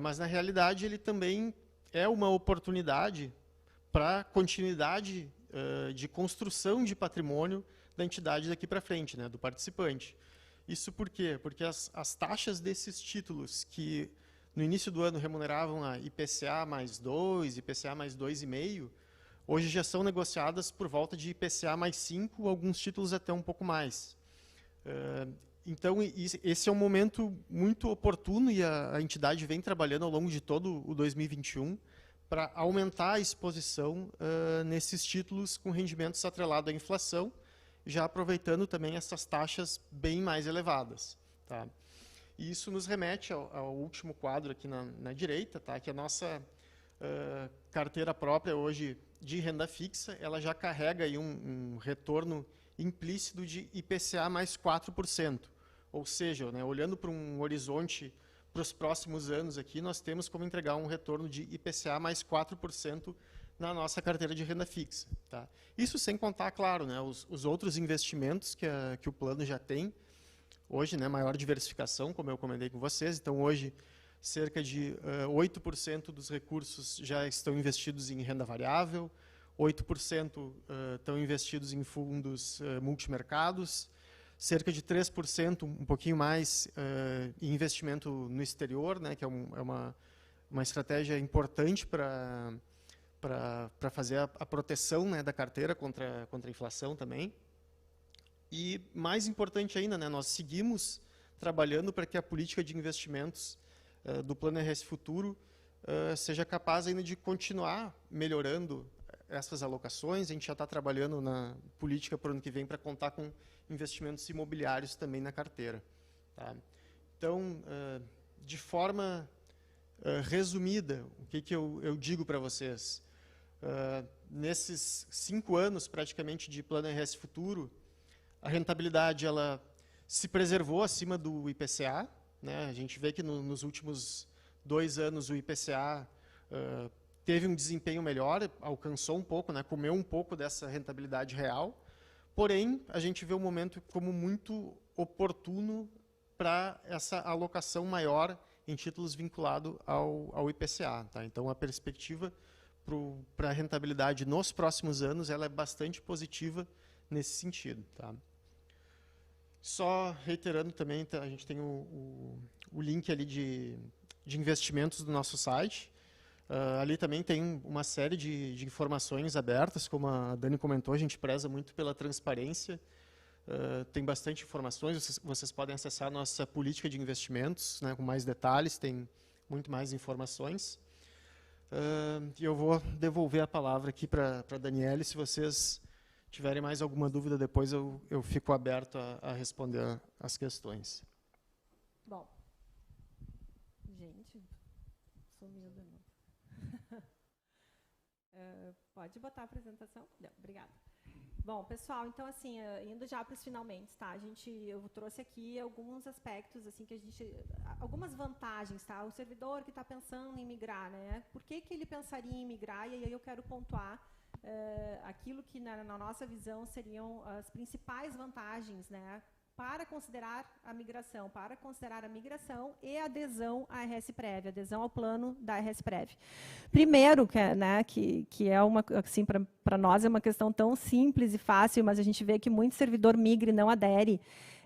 mas na realidade ele também é uma oportunidade para continuidade de construção de patrimônio da entidade daqui para frente, né, do participante. Isso por quê? Porque as taxas desses títulos que no início do ano remuneravam a IPCA mais 2, IPCA mais 2,5%, hoje já são negociadas por volta de IPCA mais 5, alguns títulos até um pouco mais. Então, esse é um momento muito oportuno e a entidade vem trabalhando ao longo de todo o 2021 para aumentar a exposição nesses títulos com rendimentos atrelados à inflação, já aproveitando também essas taxas bem mais elevadas. Tá? E isso nos remete ao último quadro aqui na direita, tá? Que a nossa carteira própria hoje de renda fixa, ela já carrega aí um retorno implícito de IPCA mais 4%. Ou seja, né, olhando para um horizonte para os próximos anos aqui, nós temos como entregar um retorno de IPCA mais 4% na nossa carteira de renda fixa. Tá? Isso sem contar, claro, né, os outros investimentos que o plano já tem. Hoje, né, maior diversificação, como eu comentei com vocês. Então, hoje, cerca de 8% dos recursos já estão investidos em renda variável, 8% estão investidos em fundos multimercados, cerca de 3%, um pouquinho mais, em investimento no exterior, né, que é uma estratégia importante para fazer a proteção, né, da carteira contra a inflação também. E, mais importante ainda, né, nós seguimos trabalhando para que a política de investimentos do Plano RS Futuro seja capaz ainda de continuar melhorando essas alocações. A gente já está trabalhando na política para o ano que vem para contar com investimentos imobiliários também na carteira. Tá? Então, de forma resumida, o que eu digo para vocês? Nesses 5 anos, praticamente, de Plano RS Futuro, a rentabilidade ela se preservou acima do IPCA. Né? A gente vê que nos últimos 2 anos o IPCA teve um desempenho melhor, alcançou um pouco, né? Comeu um pouco dessa rentabilidade real. Porém, a gente vê o momento como muito oportuno para essa alocação maior em títulos vinculados ao IPCA. Tá? Então, a perspectiva para a rentabilidade nos próximos anos ela é bastante positiva nesse sentido. Tá? Só reiterando também, a gente tem o link ali de investimentos do nosso site. Ali também tem uma série de informações abertas, como a Dani comentou, a gente preza muito pela transparência. Tem bastante informações, vocês podem acessar a nossa política de investimentos, né, com mais detalhes, tem muito mais informações. E eu vou devolver a palavra aqui para a Daniele. Se vocês tiverem mais alguma dúvida, depois eu fico aberto a responder as questões. Bom, gente, sumiu de novo. Pode botar a apresentação? Não, obrigada. Bom, pessoal, então, assim, indo já para os finalmente, tá? Eu trouxe aqui alguns aspectos, assim, algumas vantagens, tá? O servidor que está pensando em migrar, né? Por que ele pensaria em migrar? E aí eu quero pontuar aquilo que, na nossa visão, seriam as principais vantagens, né? Para considerar a migração e adesão à RSPrev, adesão ao plano da RSPrev. Primeiro, que é uma, assim, para nós é uma questão tão simples e fácil, mas a gente vê que muito servidor migra e não adere,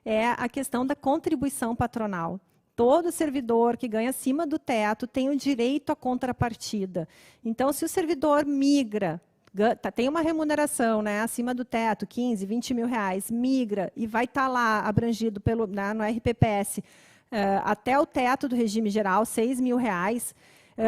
é a questão da contribuição patronal. Todo servidor que ganha acima do teto tem o direito à contrapartida. Então, se o servidor migra, tem uma remuneração, né, acima do teto, 15, 20 mil reais, migra e vai estar lá abrangido no RPPS até o teto do regime geral, 6 mil reais,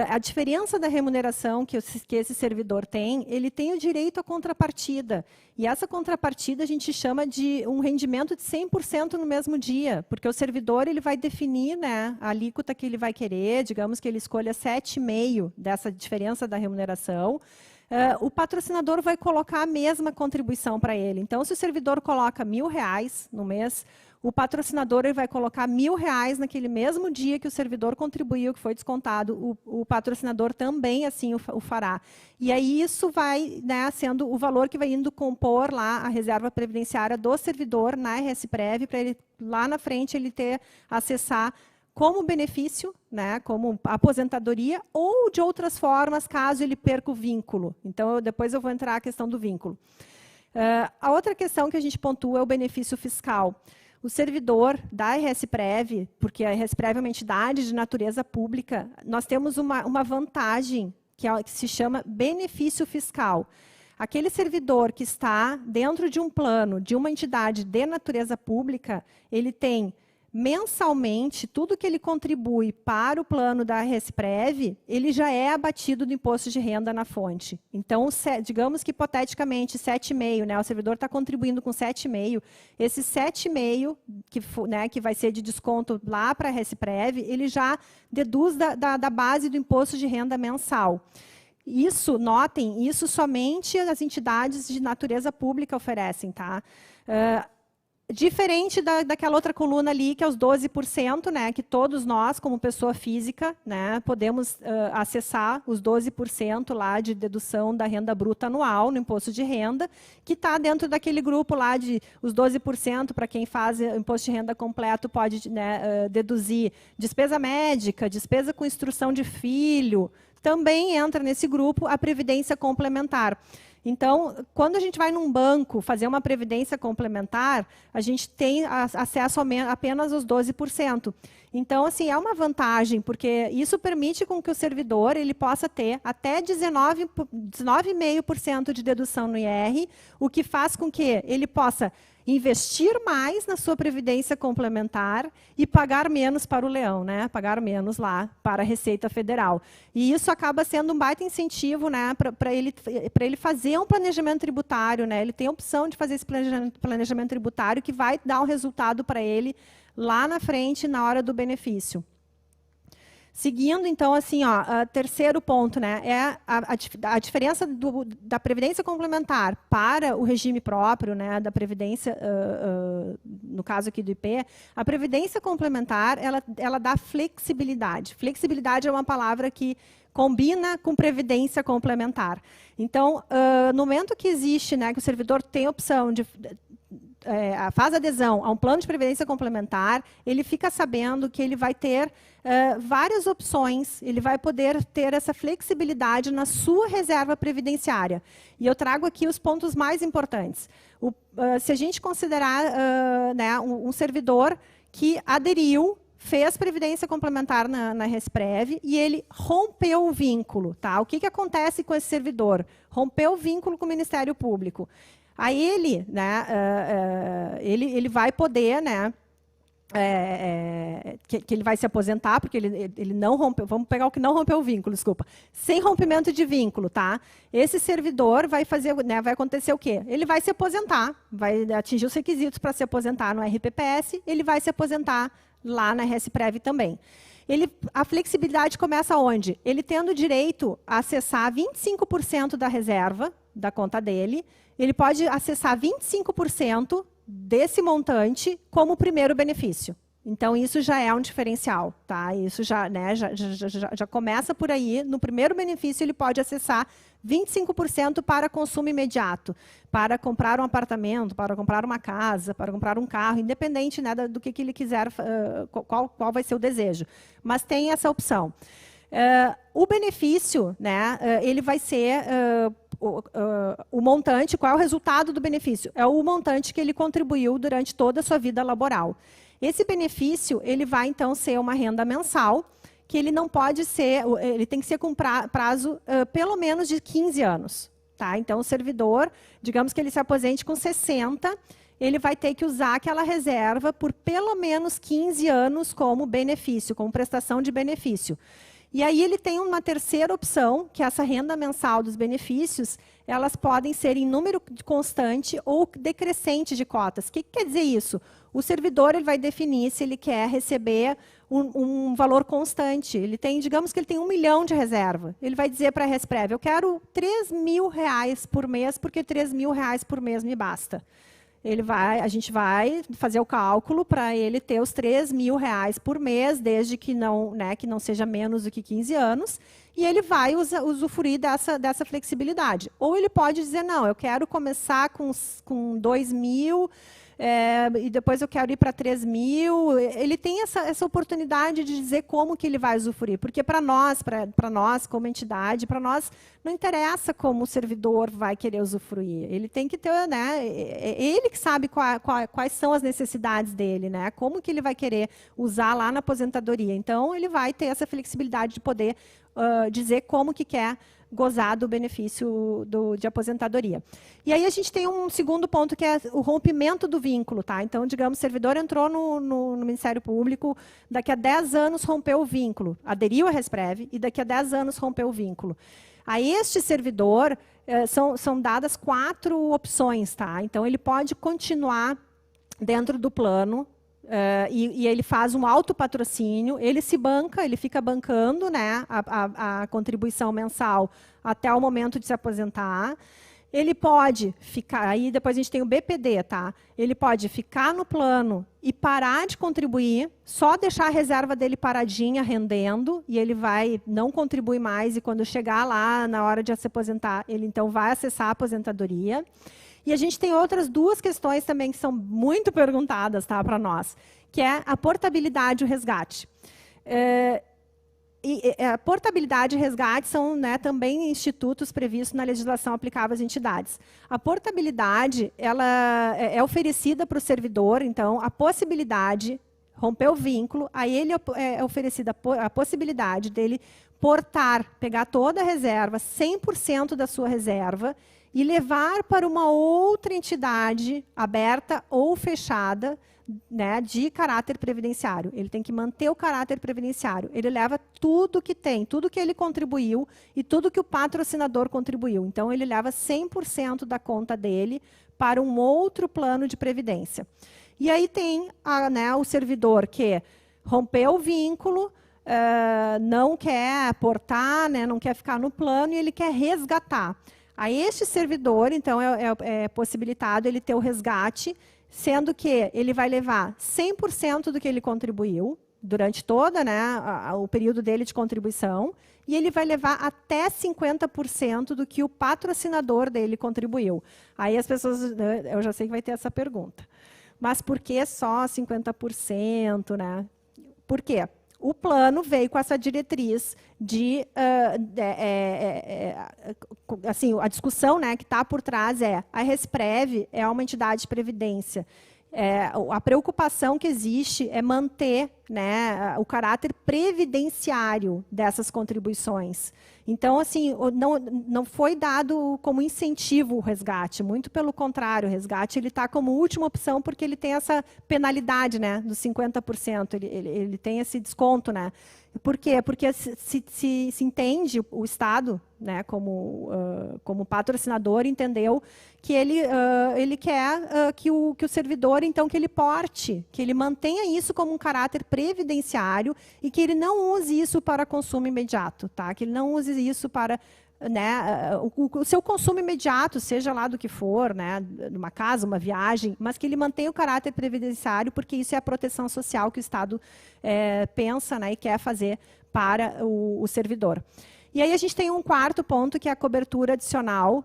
a diferença da remuneração que esse servidor tem, ele tem o direito à contrapartida. E essa contrapartida a gente chama de um rendimento de 100% no mesmo dia, porque o servidor ele vai definir, né, a alíquota que ele vai querer, digamos que ele escolha 7,5% dessa diferença da remuneração. O patrocinador vai colocar a mesma contribuição para ele. Então, se o servidor coloca R$1.000 no mês, o patrocinador ele vai colocar R$1.000 naquele mesmo dia que o servidor contribuiu, que foi descontado, o patrocinador também assim o fará. E aí isso vai, né, sendo o valor que vai indo compor lá a reserva previdenciária do servidor na RSPrev, para ele, lá na frente, ele acessar como benefício, né, como aposentadoria, ou de outras formas, caso ele perca o vínculo. Então, depois eu vou entrar na questão do vínculo. A outra questão que a gente pontua é o benefício fiscal. O servidor da RSPrev, porque a RSPrev é uma entidade de natureza pública, nós temos uma vantagem que se chama benefício fiscal. Aquele servidor que está dentro de um plano de uma entidade de natureza pública, ele tem mensalmente, tudo que ele contribui para o plano da RSPrev, ele já é abatido do imposto de renda na fonte. Então, digamos que, hipoteticamente, 7,5%, né, o servidor está contribuindo com 7,5%, esse 7,5%, né, que vai ser de desconto lá para a RSPrev, ele já deduz da base do imposto de renda mensal. Isso, notem, isso somente as entidades de natureza pública oferecem, tá? Diferente daquela outra coluna ali, que é os 12%, né, que todos nós, como pessoa física, né, podemos acessar os 12% lá de dedução da renda bruta anual no imposto de renda, que está dentro daquele grupo lá de os 12%, para quem faz imposto de renda completo, pode, né, deduzir despesa médica, despesa com instrução de filho, também entra nesse grupo a previdência complementar. Então, quando a gente vai num banco fazer uma previdência complementar, a gente tem acesso apenas aos 12%. Então, assim, é uma vantagem, porque isso permite com que o servidor ele possa ter até 19,5% de dedução no IR, o que faz com que ele possa investir mais na sua previdência complementar e pagar menos para o leão, né? Pagar menos lá para a Receita Federal. E isso acaba sendo um baita incentivo, né, para ele fazer um planejamento tributário, né? Ele tem a opção de fazer esse planejamento tributário que vai dar um resultado para ele lá na frente, na hora do benefício. Seguindo, então, assim, terceiro ponto, né, é a diferença da previdência complementar para o regime próprio, né, da previdência, no caso aqui do IP. A previdência complementar, ela dá flexibilidade. Flexibilidade é uma palavra que combina com previdência complementar. Então, no momento que existe, né, que o servidor tem a opção de faz adesão a um plano de previdência complementar, ele fica sabendo que ele vai ter várias opções, ele vai poder ter essa flexibilidade na sua reserva previdenciária. E eu trago aqui os pontos mais importantes. Se a gente considerar né, um servidor que aderiu, fez previdência complementar na RSPrev e ele rompeu o vínculo. Tá? O que acontece com esse servidor? Rompeu o vínculo com o Ministério Público. Aí ele, né, ele vai poder, né, que ele vai se aposentar, porque ele não rompeu, vamos pegar o que não rompeu o vínculo, desculpa, sem rompimento de vínculo, tá? Esse servidor vai fazer, né, vai acontecer o quê? Ele vai se aposentar, vai atingir os requisitos para se aposentar no RPPS, ele vai se aposentar lá na RSPrev também. A flexibilidade começa onde? Ele tendo direito a acessar 25% da reserva da conta dele, ele pode acessar 25% desse montante como primeiro benefício. Então, isso já é um diferencial, tá? Isso já, né, já começa por aí. No primeiro benefício, ele pode acessar 25% para consumo imediato, para comprar um apartamento, para comprar uma casa, para comprar um carro, independente, né, do que ele quiser, qual vai ser o desejo. Mas tem essa opção. O benefício, né, ele vai ser o montante. Qual é o resultado do benefício? É o montante que ele contribuiu durante toda a sua vida laboral. Esse benefício, ele vai, então, ser uma renda mensal, que ele não pode ser, ele tem que ser com prazo pelo menos de 15 anos. Tá? Então, o servidor, digamos que ele se aposente com 60, ele vai ter que usar aquela reserva por pelo menos 15 anos como benefício, como prestação de benefício. E aí ele tem uma terceira opção, que é essa renda mensal dos benefícios, elas podem ser em número constante ou decrescente de cotas. O que quer dizer isso? O servidor ele vai definir se ele quer receber um valor constante. Ele tem, digamos que ele tem 1 milhão de reserva. Ele vai dizer para a Resprev, eu quero R$3.000 por mês, porque R$3.000 por mês me basta. A gente vai fazer o cálculo para ele ter os R$3.000 por mês, desde que não, né, que não seja menos do que 15 anos, e ele vai usufruir dessa flexibilidade. Ou ele pode dizer, não, eu quero começar com 2.000, e depois eu quero ir para 3.000. Ele tem essa oportunidade de dizer como que ele vai usufruir, porque para nós como entidade, para nós não interessa como o servidor vai querer usufruir. Ele tem que ter, né, ele que sabe quais são as necessidades dele, né, como que ele vai querer usar lá na aposentadoria. Então, ele vai ter essa flexibilidade de poder dizer como que quer gozar do benefício de aposentadoria. E aí a gente tem um segundo ponto, que é o rompimento do vínculo. Tá? Então, digamos, o servidor entrou no Ministério Público, daqui a 10 anos rompeu o vínculo, aderiu à Resprev, e daqui a 10 anos rompeu o vínculo. A este servidor são dadas 4 opções. Tá? Então, ele pode continuar dentro do plano, e ele faz um autopatrocínio, ele se banca, ele fica bancando, né, a contribuição mensal até o momento de se aposentar. Ele pode ficar, aí depois a gente tem o BPD, tá? Ele pode ficar no plano e parar de contribuir, só deixar a reserva dele paradinha, rendendo, e ele vai não contribuir mais, e quando chegar lá, na hora de se aposentar, ele então vai acessar a aposentadoria. E a gente tem outras 2 questões também que são muito perguntadas, tá, para nós, que é a portabilidade e o resgate. A portabilidade e resgate são, né, também institutos previstos na legislação aplicável às entidades. A portabilidade ela é oferecida para o servidor, então, a possibilidade, romper o vínculo, aí ele é oferecida a possibilidade dele portar, pegar toda a reserva, 100% da sua reserva, e levar para uma outra entidade aberta ou fechada, né, de caráter previdenciário. Ele tem que manter o caráter previdenciário. Ele leva tudo que tem, tudo que ele contribuiu e tudo que o patrocinador contribuiu. Então, ele leva 100% da conta dele para um outro plano de previdência. E aí tem né, o servidor que rompeu o vínculo, não quer aportar, né, não quer ficar no plano, e ele quer resgatar. A este servidor, então, é possibilitado ele ter o resgate, sendo que ele vai levar 100% do que ele contribuiu, durante todo, né, o período dele de contribuição, e ele vai levar até 50% do que o patrocinador dele contribuiu. Aí as pessoas, eu já sei que vai ter essa pergunta. Mas por que só 50%? Né? Por quê? O plano veio com essa diretriz de... assim, a discussão, né, que está por trás é a Resprev é uma entidade de previdência. A preocupação que existe é manter, né, o caráter previdenciário dessas contribuições. Então, assim, não foi dado como incentivo o resgate, muito pelo contrário, o resgate está como última opção porque ele tem essa penalidade, né, dos 50%, ele tem esse desconto. Né? Por quê? Porque se entende o Estado, né, como patrocinador, entendeu que ele quer que o servidor, então, que ele porte, que ele mantenha isso como um caráter previdenciário e que ele não use isso para consumo imediato, tá? Que ele não use isso para né, o seu consumo imediato, seja lá do que for, né, numa casa, uma viagem, mas que ele mantenha o caráter previdenciário, porque isso é a proteção social que o Estado pensa, né, e quer fazer para o servidor. E aí a gente tem um quarto ponto, que é a cobertura adicional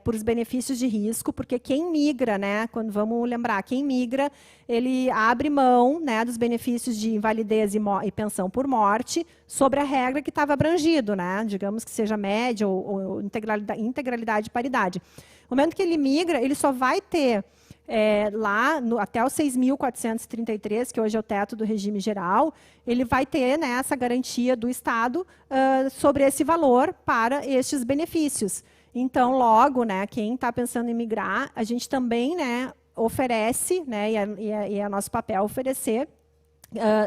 por os benefícios de risco, porque quem migra, né, quando vamos lembrar, quem migra, ele abre mão, né, dos benefícios de invalidez e pensão por morte sobre a regra que estava abrangido, né, digamos que seja média ou integralidade e paridade. No momento que ele migra, ele só vai ter lá até os 6.433, que hoje é o teto do regime geral, ele vai ter, né, essa garantia do Estado sobre esse valor para estes benefícios. Então, logo, né, quem está pensando em migrar, a gente também, né, oferece, né, e é nosso papel oferecer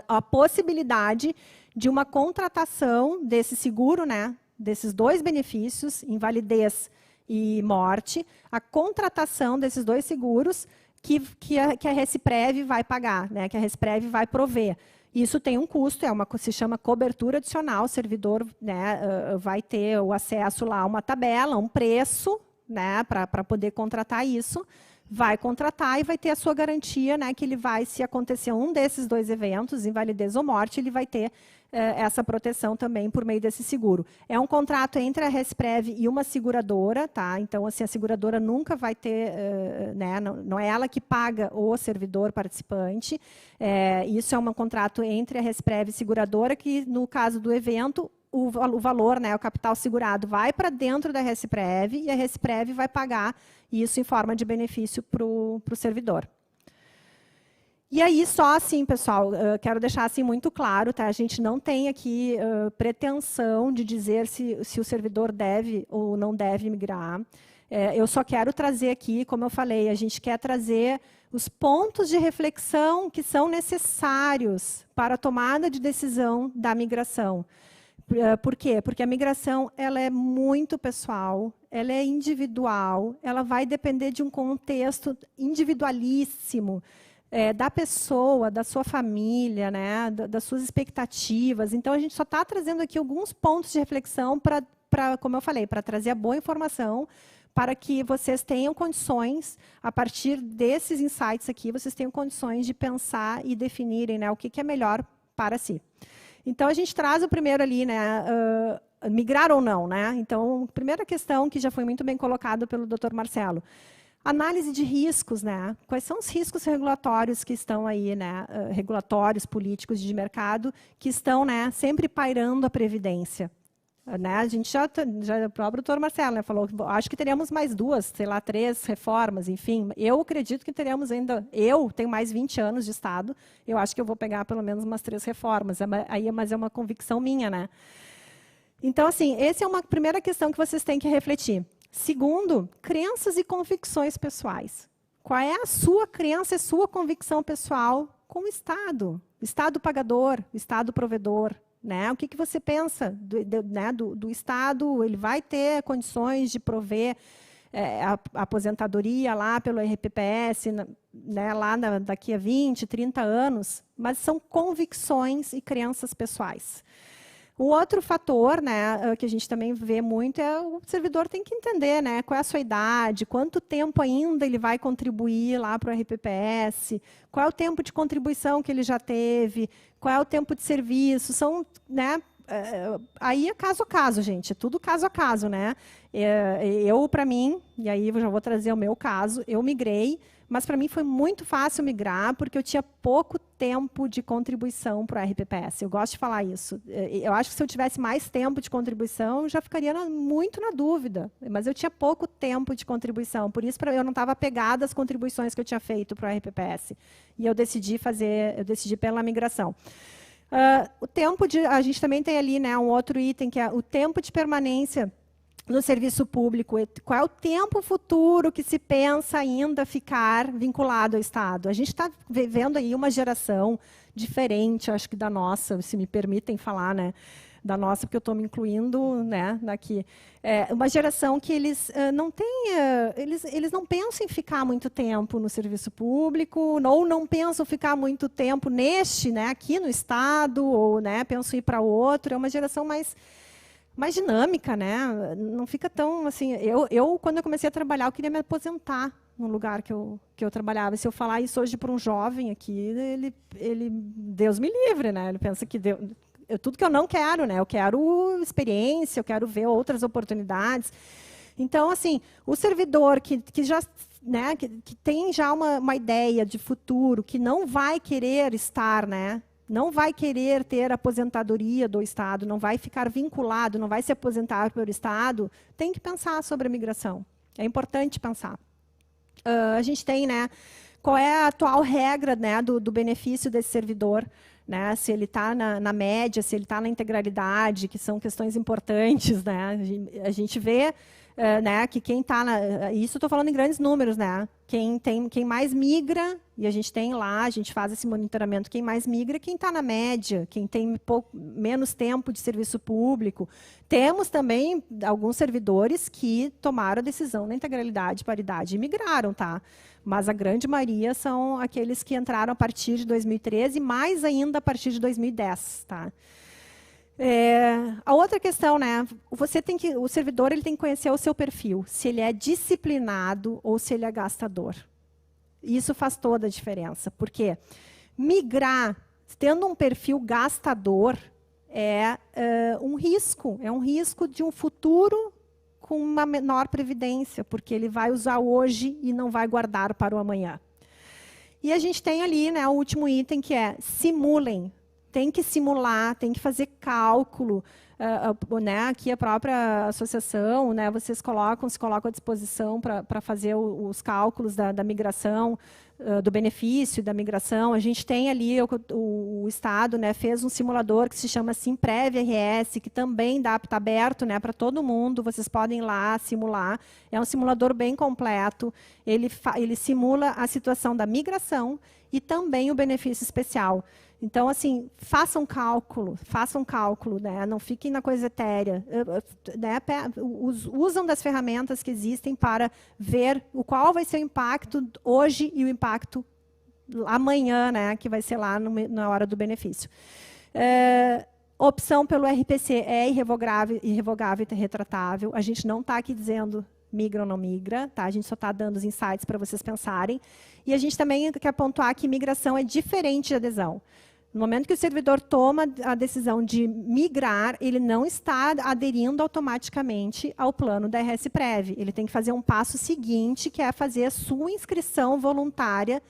a possibilidade de uma contratação desse seguro, né, desses dois benefícios, invalidez e morte, a contratação desses dois seguros que a Resprev vai pagar, né, que a Resprev vai prover. Isso tem um custo, se chama cobertura adicional, o servidor, né, vai ter o acesso lá a uma tabela, um preço, né, para poder contratar isso, vai contratar e vai ter a sua garantia, né, que ele vai, se acontecer um desses dois eventos, invalidez ou morte, ele vai ter essa proteção também por meio desse seguro. É um contrato entre a Resprev e uma seguradora, tá? Então, assim, a seguradora nunca vai ter, né, não é ela que paga o servidor participante. Isso é um contrato entre a Resprev e a seguradora, que, no caso do evento, o valor, né, o capital segurado, vai para dentro da Resprev e a Resprev vai pagar isso em forma de benefício para o servidor. E aí, só assim, pessoal, quero deixar assim muito claro, tá? A gente não tem aqui pretensão de dizer se o servidor deve ou não deve migrar. Eu só quero trazer aqui, como eu falei, a gente quer trazer os pontos de reflexão que são necessários para a tomada de decisão da migração. Por quê? Porque a migração ela é muito pessoal, ela é individual, ela vai depender de um contexto individualíssimo, da pessoa, da sua família, né, das suas expectativas. Então, a gente só está trazendo aqui alguns pontos de reflexão para, como eu falei, para trazer a boa informação, para que vocês tenham condições, a partir desses insights aqui, vocês tenham condições de pensar e definirem, né, o que é melhor para si. Então, a gente traz o primeiro ali, né, migrar ou não, né? Então, a primeira questão que já foi muito bem colocada pelo Dr. Marcelo. Análise de riscos, né? Quais são os riscos regulatórios que estão aí, né? Regulatórios, políticos, de mercado, que estão, né, sempre pairando a Previdência. Né? A gente já o próprio doutor Marcelo, né, falou, acho que teríamos mais 2, sei lá, 3 reformas, enfim. Eu acredito que teremos ainda, eu tenho mais 20 anos de Estado, eu acho que eu vou pegar pelo menos umas 3 reformas, mas é uma convicção minha, né? Então, assim, essa é uma primeira questão que vocês têm que refletir. Segundo, crenças e convicções pessoais. Qual é a sua crença e sua convicção pessoal com o Estado? Estado pagador, Estado provedor. Né? O que você pensa do Estado? Ele vai ter condições de prover a aposentadoria lá pelo RPPS, né, lá daqui a 20, 30 anos, mas são convicções e crenças pessoais. O outro fator, né, que a gente também vê muito é o servidor tem que entender, né, qual é a sua idade, quanto tempo ainda ele vai contribuir lá para o RPPS, qual é o tempo de contribuição que ele já teve, qual é o tempo de serviço, são, né, aí é caso a caso, gente, é tudo caso a caso, né? Eu, para mim, e aí eu já vou trazer o meu caso, eu migrei, mas para mim foi muito fácil migrar, porque eu tinha pouco tempo de contribuição para o RPPS. Eu gosto de falar isso. Eu acho que se eu tivesse mais tempo de contribuição, eu já ficaria muito na dúvida. Mas eu tinha pouco tempo de contribuição, por isso eu não estava apegada às contribuições que eu tinha feito para o RPPS. E eu decidi pela migração. O tempo a gente também tem ali, né, um outro item, que é o tempo de permanência no serviço público. Qual é o tempo futuro que se pensa ainda ficar vinculado ao Estado? A gente está vivendo aí uma geração diferente, acho que da nossa, se me permitem falar, né, da nossa, porque eu estou me incluindo, né, aqui. Uma geração que eles não têm, eles não pensam em ficar muito tempo no serviço público, ou não pensam ficar muito tempo né, aqui no Estado, ou, né, pensam em ir para outro. É uma geração mais mais dinâmica, né? Não fica tão assim. Quando eu comecei a trabalhar, eu queria me aposentar no lugar que eu trabalhava. Se eu falar isso hoje para um jovem aqui, ele Deus me livre, né? Ele pensa que tudo que eu não quero, né? Eu quero experiência, eu quero ver outras oportunidades. Então, assim, o servidor que já, né, que tem já uma ideia de futuro, que não vai querer estar, né? Não vai querer ter aposentadoria do Estado, não vai ficar vinculado, não vai se aposentar pelo Estado, tem que pensar sobre a migração. É importante pensar. A gente tem, né, qual é a atual regra, né, do benefício desse servidor, né, se ele está na média, se ele está na integralidade, que são questões importantes, né, a gente vê, né, que quem está isso estou falando em grandes números, né, quem mais migra, e a gente faz esse monitoramento, quem mais migra é quem está na média, quem tem menos tempo de serviço público. Temos também alguns servidores que tomaram a decisão na integralidade, paridade e migraram, tá? Mas a grande maioria são aqueles que entraram a partir de 2013 e mais ainda a partir de 2010, tá? A outra questão, né? O servidor ele tem que conhecer o seu perfil, se ele é disciplinado ou se ele é gastador. Isso faz toda a diferença, porque migrar, tendo um perfil gastador, é um risco de um futuro com uma menor previdência, porque ele vai usar hoje e não vai guardar para o amanhã. E a gente tem ali, né, o último item, que é simulem. Tem que simular, tem que fazer cálculo. Né, aqui a própria associação, né, se colocam à disposição para fazer os cálculos da migração, do benefício da migração. A gente tem ali, o Estado, né, fez um simulador que se chama Simprev RS, que também está aberto, né, para todo mundo, vocês podem ir lá simular. É um simulador bem completo, ele simula a situação da migração e também o benefício especial. Então, assim, façam cálculo, né? Não fiquem na coisa etérea. Né? Usam das ferramentas que existem para ver qual vai ser o impacto hoje e o impacto amanhã, né? Que vai ser lá na hora do benefício. Opção pelo RPC é irrevogável e retratável. A gente não está aqui dizendo migra ou não migra, tá? A gente só está dando os insights para vocês pensarem. E a gente também quer pontuar que migração é diferente de adesão. No momento que o servidor toma a decisão de migrar, ele não está aderindo automaticamente ao plano da RS-Prev. Ele tem que fazer um passo seguinte, que é fazer a sua inscrição voluntária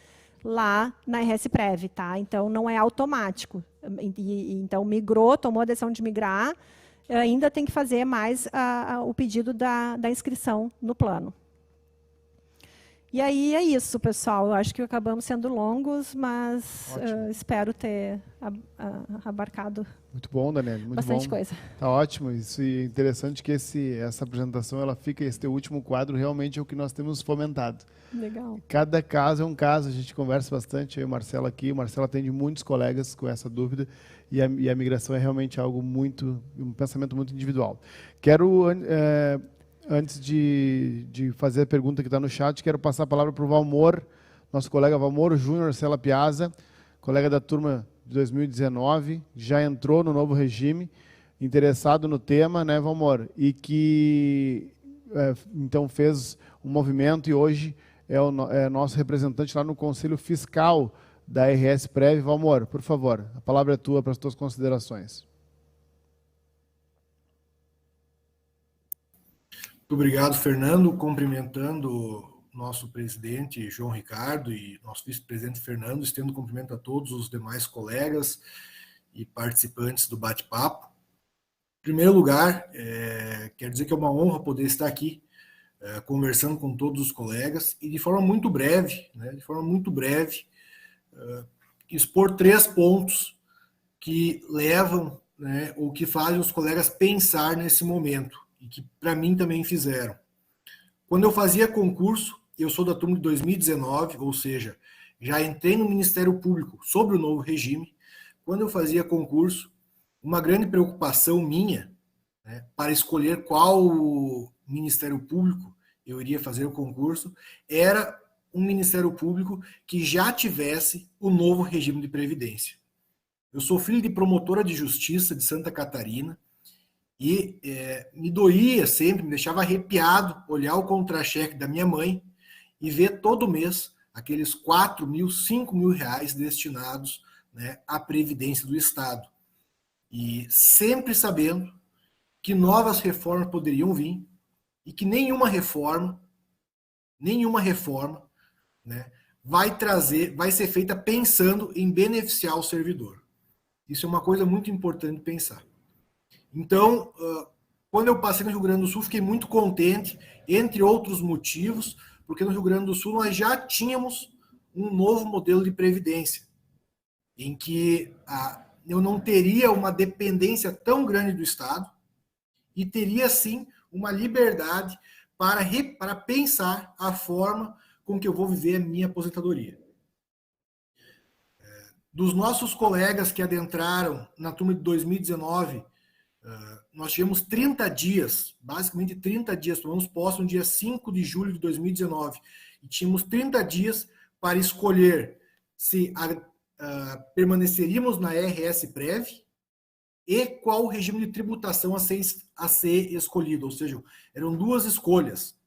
lá na RS-Prev. Tá? Então, não é automático. Então, migrou, tomou a decisão de migrar, ainda tem que fazer mais o pedido da inscrição no plano. E aí é isso, pessoal. Eu acho que acabamos sendo longos, mas espero ter abarcado muito bom, Daniela, muito bastante bom. Coisa. Tá ótimo. Isso é interessante que essa apresentação ela fica, esse teu último quadro realmente é o que nós temos fomentado. Legal. Cada caso é um caso, a gente conversa bastante, eu e o Marcelo aqui. O Marcelo atende muitos colegas com essa dúvida e a migração é realmente algo um pensamento muito individual. Quero... Antes de fazer a pergunta que está no chat, quero passar a palavra para o Valmor, nosso colega Valmor Júnior Sela Piazza, colega da turma de 2019, já entrou no novo regime, interessado no tema, né, Valmor? E que então fez um movimento e hoje é nosso representante lá no Conselho Fiscal da RS-Prev. Valmor, por favor, a palavra é tua para as tuas considerações. Muito obrigado, Fernando. Cumprimentando nosso presidente João Ricardo e nosso vice-presidente Fernando, estendo cumprimento a todos os demais colegas e participantes do bate-papo. Em primeiro lugar, quero dizer que é uma honra poder estar aqui conversando com todos os colegas e de forma muito breve, expor 3 pontos que levam, né, ou que fazem os colegas pensar nesse momento. E que para mim também fizeram. Quando eu fazia concurso, eu sou da turma de 2019, ou seja, já entrei no Ministério Público sobre o novo regime. Quando eu fazia concurso, uma grande preocupação minha, né, para escolher qual Ministério Público eu iria fazer o concurso, era um Ministério Público que já tivesse o novo regime de previdência. Eu sou filho de promotora de justiça de Santa Catarina, E me doía sempre, me deixava arrepiado olhar o contra-cheque da minha mãe e ver todo mês aqueles 4 mil, 5 mil reais destinados, né, à Previdência do Estado. E sempre sabendo que novas reformas poderiam vir e que nenhuma reforma, né, vai ser feita pensando em beneficiar o servidor. Isso é uma coisa muito importante pensar. Então, quando eu passei no Rio Grande do Sul, fiquei muito contente, entre outros motivos, porque no Rio Grande do Sul nós já tínhamos um novo modelo de previdência, em que eu não teria uma dependência tão grande do Estado e teria, sim, uma liberdade para pensar a forma com que eu vou viver a minha aposentadoria. Dos nossos colegas que adentraram na turma de 2019, nós tivemos 30 dias, basicamente 30 dias, tomamos posse no dia 5 de julho de 2019, e tínhamos 30 dias para escolher se permaneceríamos na RS-Prev e qual o regime de tributação a ser escolhido, ou seja, eram duas escolhas.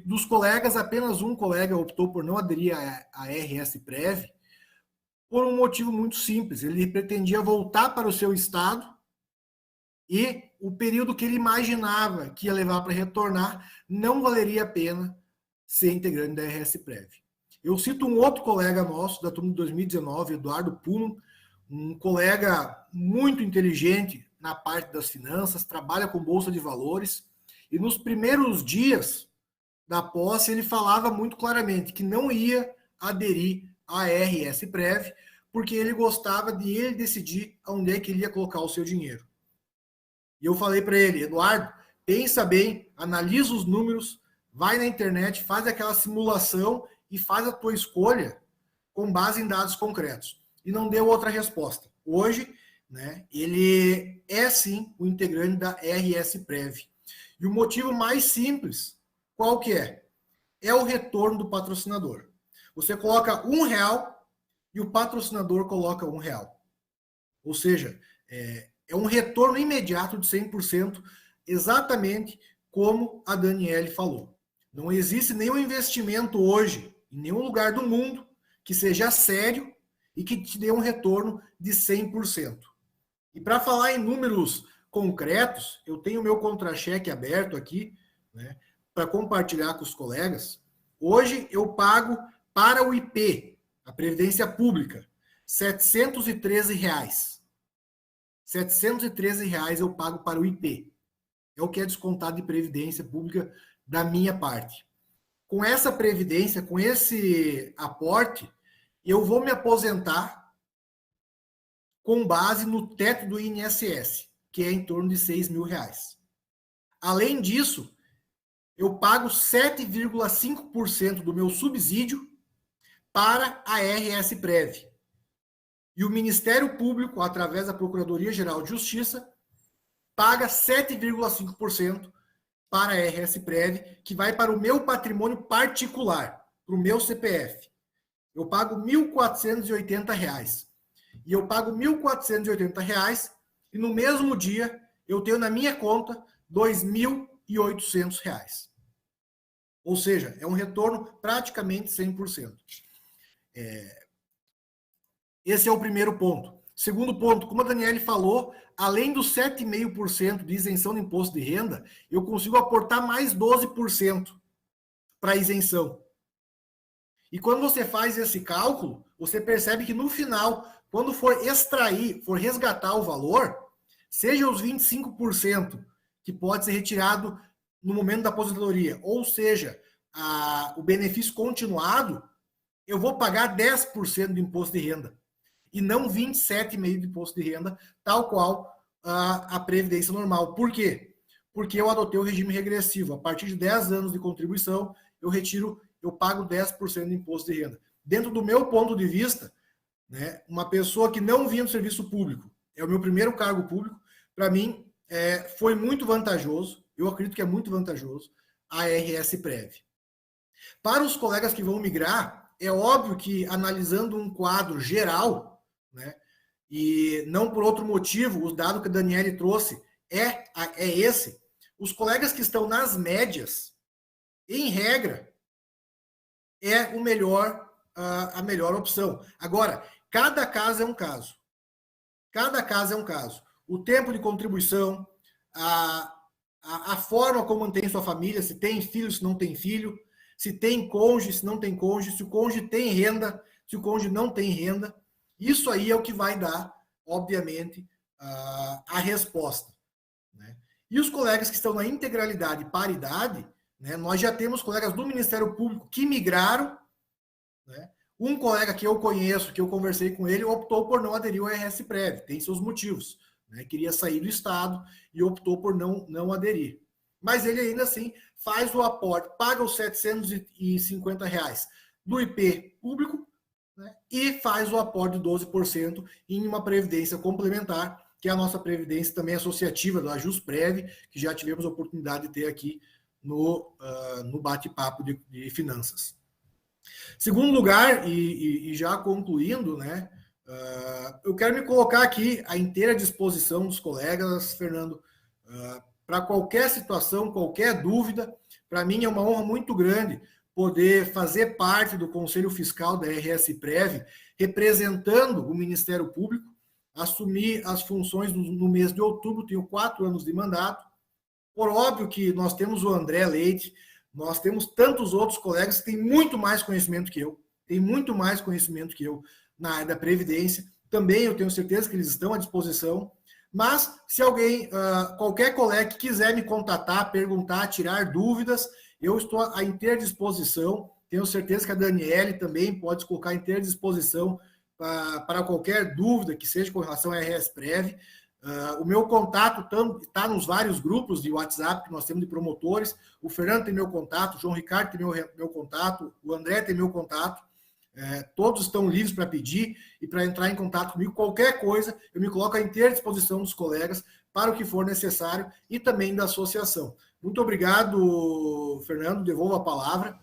Dos colegas, apenas um colega optou por não aderir à RS-Prev por um motivo muito simples. Ele pretendia voltar para o seu estado e o período que ele imaginava que ia levar para retornar não valeria a pena ser integrante da RS-Prev. Eu cito um outro colega nosso, da turma de 2019, Eduardo Pullman, um colega muito inteligente na parte das finanças, trabalha com bolsa de valores, e nos primeiros dias da posse ele falava muito claramente que não ia aderir à RS-Prev, porque ele gostava de ele decidir onde é que ele ia colocar o seu dinheiro. E eu falei para ele, Eduardo, pensa bem, analisa os números, vai na internet, faz aquela simulação e faz a tua escolha com base em dados concretos. E não deu outra resposta. Hoje, né, ele é sim o integrante da RS-Prev. E o motivo mais simples, qual que é? É o retorno do patrocinador. Você coloca R$1 e o patrocinador coloca R$1. Ou seja, é um retorno imediato de 100%, exatamente como a Daniele falou. Não existe nenhum investimento hoje, em nenhum lugar do mundo, que seja sério e que te dê um retorno de 100%. E para falar em números concretos, eu tenho o meu contra-cheque aberto aqui, né, para compartilhar com os colegas. Hoje eu pago para o IP, a Previdência Pública, R$ 713. R$ 713 eu pago para o IP. É o que é descontado de Previdência Pública da minha parte. Com essa Previdência, com esse aporte, eu vou me aposentar com base no teto do INSS, que é em torno de R$6 mil. Além disso, eu pago 7,5% do meu subsídio para a RS-Prev. E o Ministério Público, através da Procuradoria-Geral de Justiça, paga 7,5% para a RS-Prev, que vai para o meu patrimônio particular, para o meu CPF. Eu pago R$ 1.480. E eu pago R$ 1.480 e no mesmo dia eu tenho na minha conta R$ 2.800. Ou seja, é um retorno praticamente 100%. Esse é o primeiro ponto. Segundo ponto, como a Daniele falou, além dos 7,5% de isenção de imposto de renda, eu consigo aportar mais 12% para isenção. E quando você faz esse cálculo, você percebe que no final, quando for extrair, for resgatar o valor, seja os 25% que pode ser retirado no momento da aposentadoria, ou seja, o benefício continuado, eu vou pagar 10% de imposto de renda e não 27,5% de imposto de renda, tal qual a Previdência normal. Por quê? Porque eu adotei o regime regressivo. A partir de 10 anos de contribuição, eu pago 10% de imposto de renda. Dentro do meu ponto de vista, né, uma pessoa que não vinha do serviço público, é o meu primeiro cargo público, para mim foi muito vantajoso, eu acredito que é muito vantajoso, a RS-Prev. Para os colegas que vão migrar, é óbvio que, analisando um quadro geral, né, e não por outro motivo, o dado que a Daniele trouxe é esse. Os colegas que estão nas médias, em regra, é o melhor, a melhor opção. Agora, cada caso é um caso. Cada caso é um caso. O tempo de contribuição, a forma como mantém sua família, se tem filho, se não tem filho, se tem cônjuge, se não tem cônjuge, se o cônjuge tem renda, se o cônjuge não tem renda. Isso aí é o que vai dar, obviamente, a resposta. Né? E os colegas que estão na integralidade e paridade, né, nós já temos colegas do Ministério Público que migraram. Né? Um colega que eu conheço, que eu conversei com ele, optou por não aderir ao RS-Prev, tem seus motivos. Né? Queria sair do Estado e optou por não aderir. Mas ele ainda assim faz o aporte, paga os R$750 do IP público, né? E faz o aporte de 12% em uma previdência complementar, que é a nossa previdência também associativa da Jusprev, que já tivemos a oportunidade de ter aqui no bate-papo de finanças. Segundo lugar, e já concluindo, né, eu quero me colocar aqui à inteira disposição dos colegas, Fernando, para qualquer situação, qualquer dúvida. Para mim é uma honra muito grande poder fazer parte do Conselho Fiscal da RS-Prev, representando o Ministério Público, assumir as funções no mês de outubro, tenho 4 anos de mandato. Por óbvio que nós temos o André Leite, nós temos tantos outros colegas que têm muito mais conhecimento que eu, na área da Previdência. Também eu tenho certeza que eles estão à disposição. Mas, se alguém, qualquer colega que quiser me contatar, perguntar, tirar dúvidas, eu estou à inteira disposição. Tenho certeza que a Daniele também pode se colocar à inteira disposição para qualquer dúvida que seja com relação à RS-Prev. O meu contato está nos vários grupos de WhatsApp que nós temos de promotores. O Fernando tem meu contato, o João Ricardo tem meu contato, o André tem meu contato. Todos estão livres para pedir e para entrar em contato comigo. Qualquer coisa, eu me coloco à inteira disposição dos colegas para o que for necessário e também da associação. Muito obrigado, Fernando. Devolvo a palavra.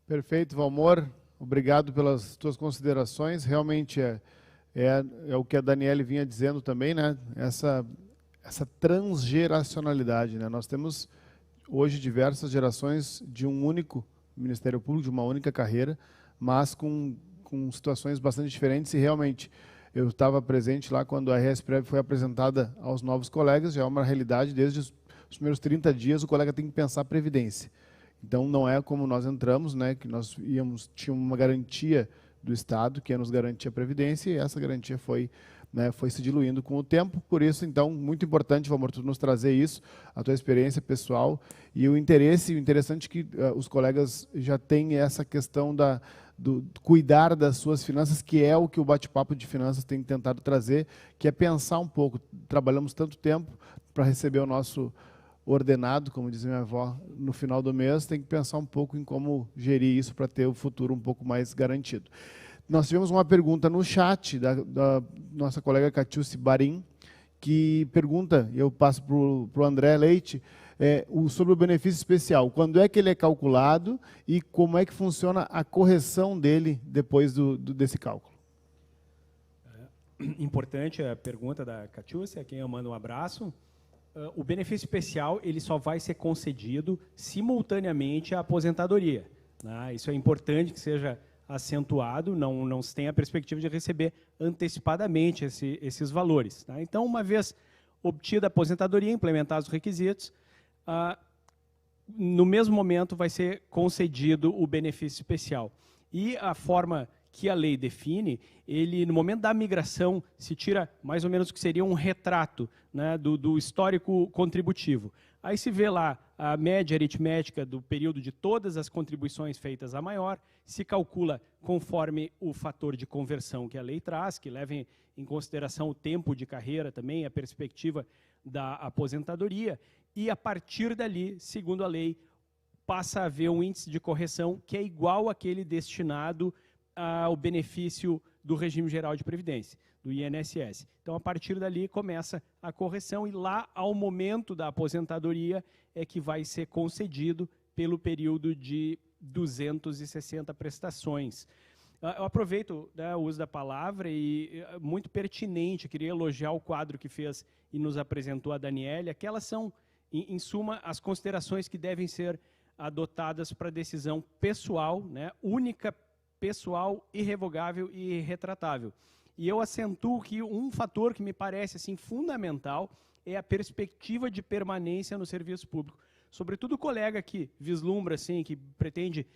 Perfeito, Valmor. Obrigado pelas tuas considerações. Realmente é o que a Daniele vinha dizendo também, né? Essa transgeracionalidade, né? Nós temos hoje diversas gerações de um único Ministério Público, de uma única carreira, mas com situações bastante diferentes. E realmente eu estava presente lá quando a RS-Prev foi apresentada aos novos colegas. Já é uma realidade, desde os primeiros 30 dias o colega tem que pensar a previdência. Então não é como nós entramos, né, que nós tínhamos uma garantia do Estado que ia nos garantir a previdência, e essa garantia foi se diluindo com o tempo. Por isso, então, muito importante, Valmor, tu nos trazer isso, a tua experiência pessoal e o interessante que os colegas já têm essa questão do cuidar das suas finanças, que é o que o bate-papo de finanças tem tentado trazer, que é pensar um pouco. Trabalhamos tanto tempo para receber o nosso ordenado, como diz minha avó, no final do mês, tem que pensar um pouco em como gerir isso para ter o futuro um pouco mais garantido. Nós tivemos uma pergunta no chat da nossa colega Catiúce Barim, que pergunta, eu passo para o André Leite, sobre o benefício especial. Quando é que ele é calculado e como é que funciona a correção dele depois desse cálculo? Importante a pergunta da Catiúce, a quem eu mando um abraço. O benefício especial ele só vai ser concedido simultaneamente à aposentadoria. Né? Isso é importante que seja acentuado, não se tem a perspectiva de receber antecipadamente esses valores. Tá? Então, uma vez obtida a aposentadoria, implementados os requisitos, no mesmo momento vai ser concedido o benefício especial. E a forma que a lei define, no momento da migração, se tira mais ou menos o que seria um retrato, né, do histórico contributivo. Aí se vê lá a média aritmética do período de todas as contribuições feitas a maior, se calcula conforme o fator de conversão que a lei traz, que leva em consideração o tempo de carreira também, a perspectiva da aposentadoria, e a partir dali, segundo a lei, passa a haver um índice de correção que é igual àquele destinado ao benefício do regime geral de previdência, do INSS. Então, a partir dali, começa a correção e lá, ao momento da aposentadoria, é que vai ser concedido pelo período de 260 prestações. Eu aproveito, né, o uso da palavra e muito pertinente, eu queria elogiar o quadro que fez e nos apresentou a Daniele. Aquelas são, em suma, as considerações que devem ser adotadas para decisão pessoal, né, única, pessoal, irrevogável e irretratável. E eu acentuo que um fator que me parece assim, fundamental é a perspectiva de permanência no serviço público. Sobretudo o colega que vislumbra, assim, que pretende,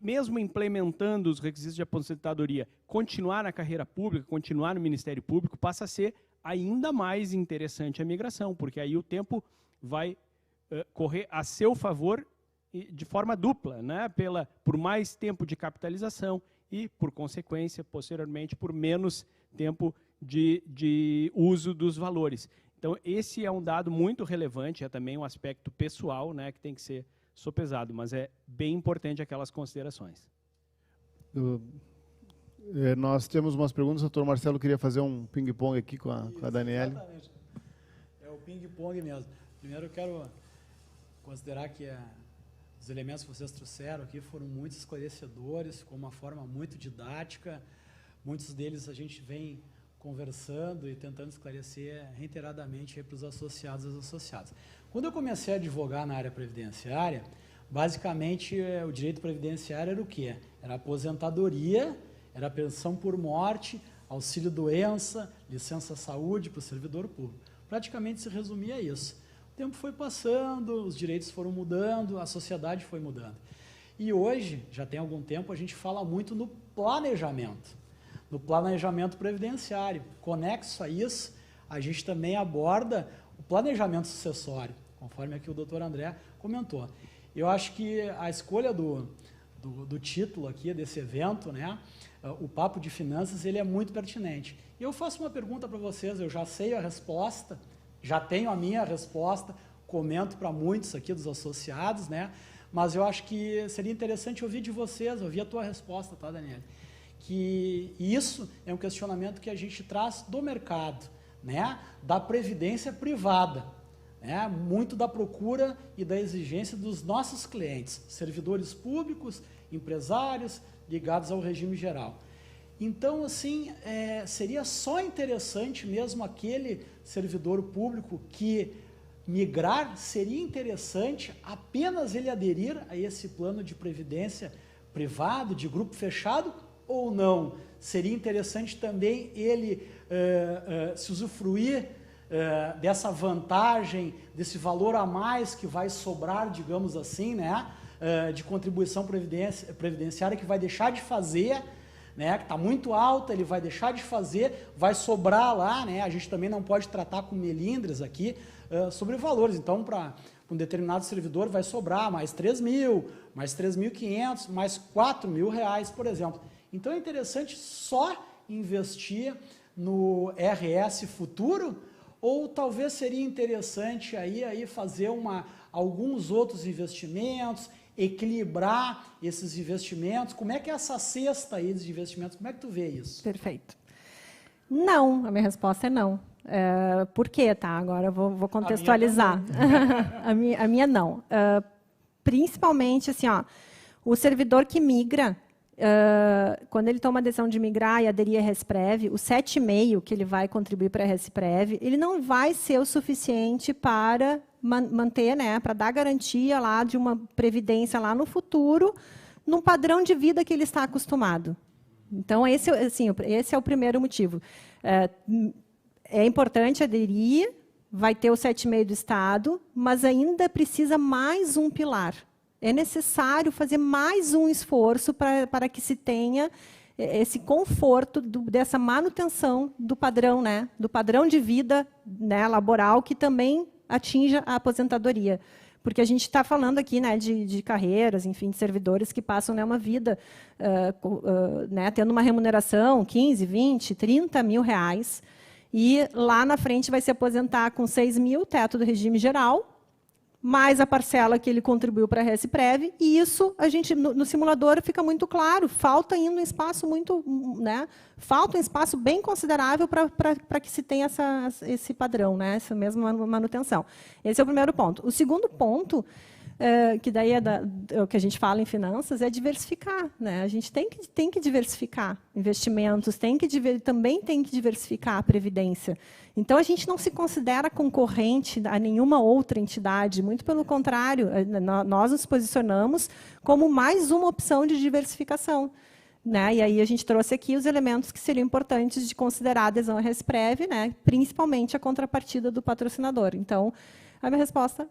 mesmo implementando os requisitos de aposentadoria, continuar na carreira pública, continuar no Ministério Público, passa a ser ainda mais interessante a migração, porque aí o tempo vai correr a seu favor de forma dupla, né? Por mais tempo de capitalização e, por consequência, posteriormente, por menos tempo de uso dos valores. Então, esse é um dado muito relevante, é também um aspecto pessoal, né, que tem que ser sopesado, mas é bem importante aquelas considerações. Nós temos umas perguntas, o doutor Marcelo queria fazer um ping-pong aqui com a Daniele. Exatamente. É o ping-pong mesmo. Primeiro eu quero considerar que os elementos que vocês trouxeram aqui foram muito esclarecedores, com uma forma muito didática. Muitos deles a gente vem conversando e tentando esclarecer reiteradamente para os associados e as associadas. Quando eu comecei a advogar na área previdenciária, basicamente o direito previdenciário era o quê? Era aposentadoria, era pensão por morte, auxílio-doença, licença-saúde para o servidor público. Praticamente se resumia a isso. O tempo foi passando, os direitos foram mudando, a sociedade foi mudando. E hoje, já tem algum tempo, a gente fala muito no planejamento previdenciário. Conexo a isso, a gente também aborda o planejamento sucessório, conforme aqui o doutor André comentou. Eu acho que a escolha do título aqui desse evento, né, o Papo de Finanças, ele é muito pertinente. E eu faço uma pergunta para vocês, eu já sei a resposta, já tenho a minha resposta, comento para muitos aqui dos associados, né, mas eu acho que seria interessante ouvir de vocês, ouvir a tua resposta, tá, Daniele? Que isso é um questionamento que a gente traz do mercado, né, da previdência privada, né, muito da procura e da exigência dos nossos clientes, servidores públicos, empresários, ligados ao regime geral. Então, assim, seria só interessante mesmo aquele servidor público que migrar, seria interessante apenas ele aderir a esse plano de previdência privado, de grupo fechado, ou não? Seria interessante também ele se usufruir dessa vantagem, desse valor a mais que vai sobrar, digamos assim, né, de contribuição previdenciária, que vai deixar de fazer, né, que está muito alta, ele vai deixar de fazer, vai sobrar lá, né, a gente também não pode tratar com melindres aqui sobre valores. Então, para um determinado servidor vai sobrar mais 3 mil, mais 3.500, mais 4 mil reais, por exemplo. Então, é interessante só investir no RS futuro, ou talvez seria interessante aí fazer alguns outros investimentos, equilibrar esses investimentos. Como é que é essa cesta aí de investimentos? Como é que tu vê isso? Perfeito. Não, a minha resposta é não. Por quê, tá? Agora eu vou contextualizar. A minha não. Principalmente, assim, ó, o servidor que migra, quando ele toma a decisão de migrar e aderir à RESPREV, o 7,5 que ele vai contribuir para a RESPREV, ele não vai ser o suficiente para manter, né, para dar garantia lá de uma previdência lá no futuro, num padrão de vida que ele está acostumado. Então, esse é o primeiro motivo. É importante aderir, vai ter o 7,5 do Estado, mas ainda precisa mais um pilar. É necessário fazer mais um esforço para que se tenha esse conforto dessa manutenção do padrão, né, do padrão de vida, né, laboral, que também atinja a aposentadoria. Porque a gente está falando aqui, né, de carreiras, enfim, de servidores que passam, né, uma vida né, tendo uma remuneração 15, 20, 30 mil reais, e lá na frente vai se aposentar com 6 mil, teto do regime geral, mais a parcela que ele contribuiu para a RESPREV, e isso a gente no simulador fica muito claro, falta ainda um espaço muito, né, falta um espaço bem considerável para que se tenha esse padrão, né, essa mesma manutenção. Esse é o primeiro ponto. O segundo ponto, que daí o que a gente fala em finanças, é diversificar, né? A gente tem que diversificar investimentos, também tem que diversificar a previdência. Então, a gente não se considera concorrente a nenhuma outra entidade, muito pelo contrário, nós nos posicionamos como mais uma opção de diversificação. Né? E aí a gente trouxe aqui os elementos que seriam importantes de considerar a adesão à RESPREV, né? Principalmente a contrapartida do patrocinador. Então, a minha resposta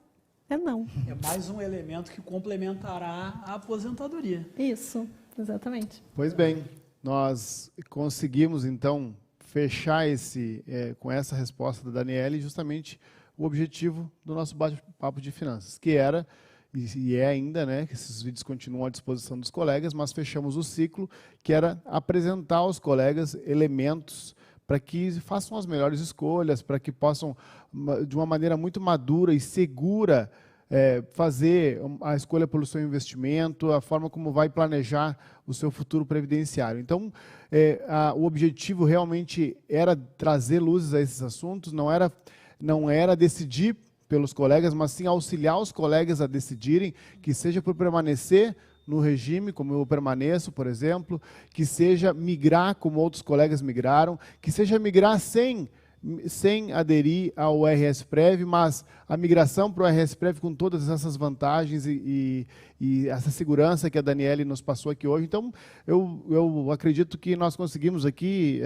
é não. É mais um elemento que complementará a aposentadoria. Isso, exatamente. Pois bem, nós conseguimos, então, fechar com essa resposta da Daniele justamente o objetivo do nosso bate-papo de finanças, que era... E é ainda, né, que esses vídeos continuam à disposição dos colegas, mas fechamos o ciclo, que era apresentar aos colegas elementos para que façam as melhores escolhas, para que possam, de uma maneira muito madura e segura, fazer a escolha pelo seu investimento, a forma como vai planejar o seu futuro previdenciário. Então, o objetivo realmente era trazer luzes a esses assuntos, não era decidir pelos colegas, mas sim auxiliar os colegas a decidirem, que seja por permanecer no regime, como eu permaneço, por exemplo, que seja migrar como outros colegas migraram, que seja migrar sem aderir ao RSPrev, mas a migração para o RSPrev com todas essas vantagens e essa segurança que a Daniele nos passou aqui hoje. Então, eu acredito que nós conseguimos aqui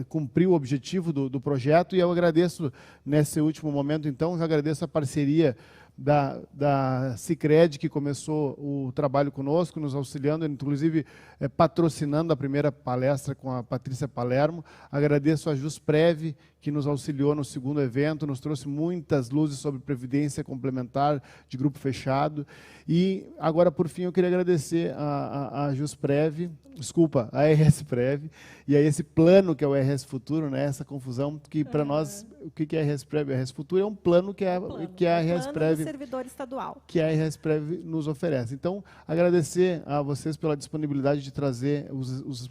cumprir o objetivo do projeto, e eu agradeço nesse último momento, então, já agradeço a parceria da Sicredi, que começou o trabalho conosco, nos auxiliando, inclusive patrocinando a primeira palestra com a Patrícia Palermo. Agradeço a Jusprev, que nos auxiliou no segundo evento, nos trouxe muitas luzes sobre previdência complementar de grupo fechado. E agora, por fim, eu queria agradecer a Jusprev, desculpa, a RSPrev, e a esse plano que é o RS Futuro, né? Essa confusão que para nós, o que é RSPrev? A RS Futuro é um plano que a RSPrev, servidor estadual, que a RSPrev nos oferece. Então, agradecer a vocês pela disponibilidade de trazer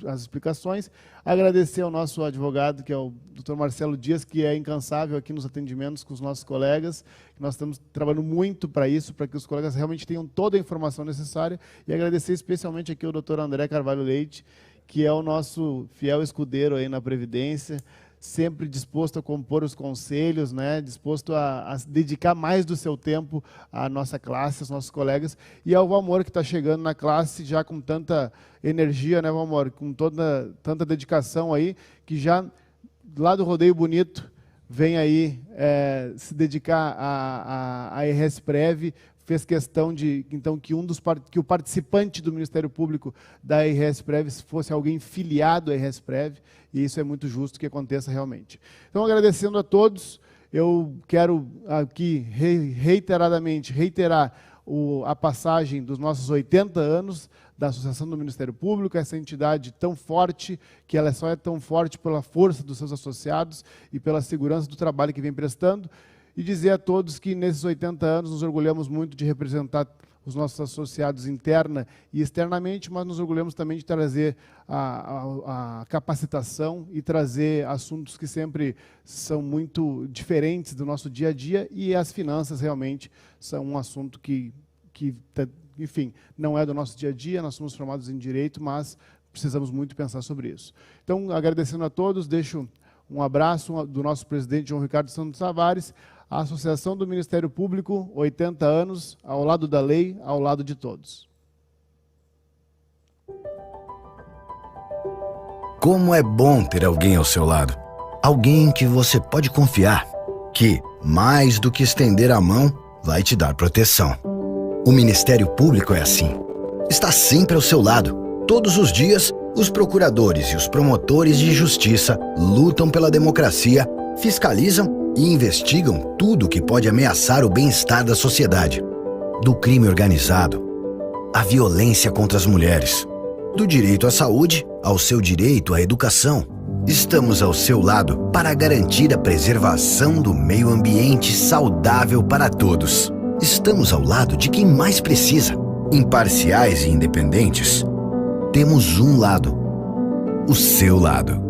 as explicações, agradecer ao nosso advogado, que é o Dr. Marcelo Dias, que é incansável aqui nos atendimentos com os nossos colegas. Nós estamos trabalhando muito para isso, para que os colegas realmente tenham toda a informação necessária, e agradecer especialmente aqui ao Dr. André Carvalho Leite, que é o nosso fiel escudeiro aí na Previdência, sempre disposto a compor os conselhos, né, disposto a dedicar mais do seu tempo à nossa classe, aos nossos colegas, e ao Valmor, que está chegando na classe já com tanta energia, né, Valmor, com tanta dedicação aí, que já lá do Rodeio Bonito vem aí se dedicar à RSPrev, fez questão de então que o participante do Ministério Público da RSPrev fosse alguém filiado à RSPrev, e isso é muito justo que aconteça realmente. Então, agradecendo a todos, eu quero aqui reiteradamente reiterar a passagem dos nossos 80 anos da Associação do Ministério Público, essa entidade tão forte, que ela só é tão forte pela força dos seus associados e pela segurança do trabalho que vem prestando, e dizer a todos que nesses 80 anos nos orgulhamos muito de representar os nossos associados interna e externamente, mas nos orgulhamos também de trazer a capacitação e trazer assuntos que sempre são muito diferentes do nosso dia a dia, e as finanças realmente são um assunto que enfim, não é do nosso dia a dia, nós somos formados em Direito, mas precisamos muito pensar sobre isso. Então, agradecendo a todos, deixo um abraço do nosso presidente João Ricardo Santos Tavares, a Associação do Ministério Público, 80 anos, ao lado da lei, ao lado de todos. Como é bom ter alguém ao seu lado. Alguém em que você pode confiar, que, mais do que estender a mão, vai te dar proteção. O Ministério Público é assim. Está sempre ao seu lado. Todos os dias, os procuradores e os promotores de justiça lutam pela democracia, fiscalizam e investigam tudo que pode ameaçar o bem-estar da sociedade. Do crime organizado, à violência contra as mulheres, do direito à saúde ao seu direito à educação. Estamos ao seu lado para garantir a preservação do meio ambiente saudável para todos. Estamos ao lado de quem mais precisa. Imparciais e independentes, temos um lado: o seu lado.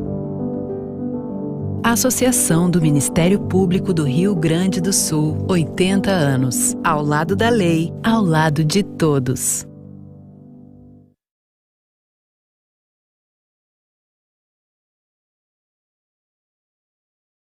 Associação do Ministério Público do Rio Grande do Sul, 80 anos. Ao lado da lei, ao lado de todos.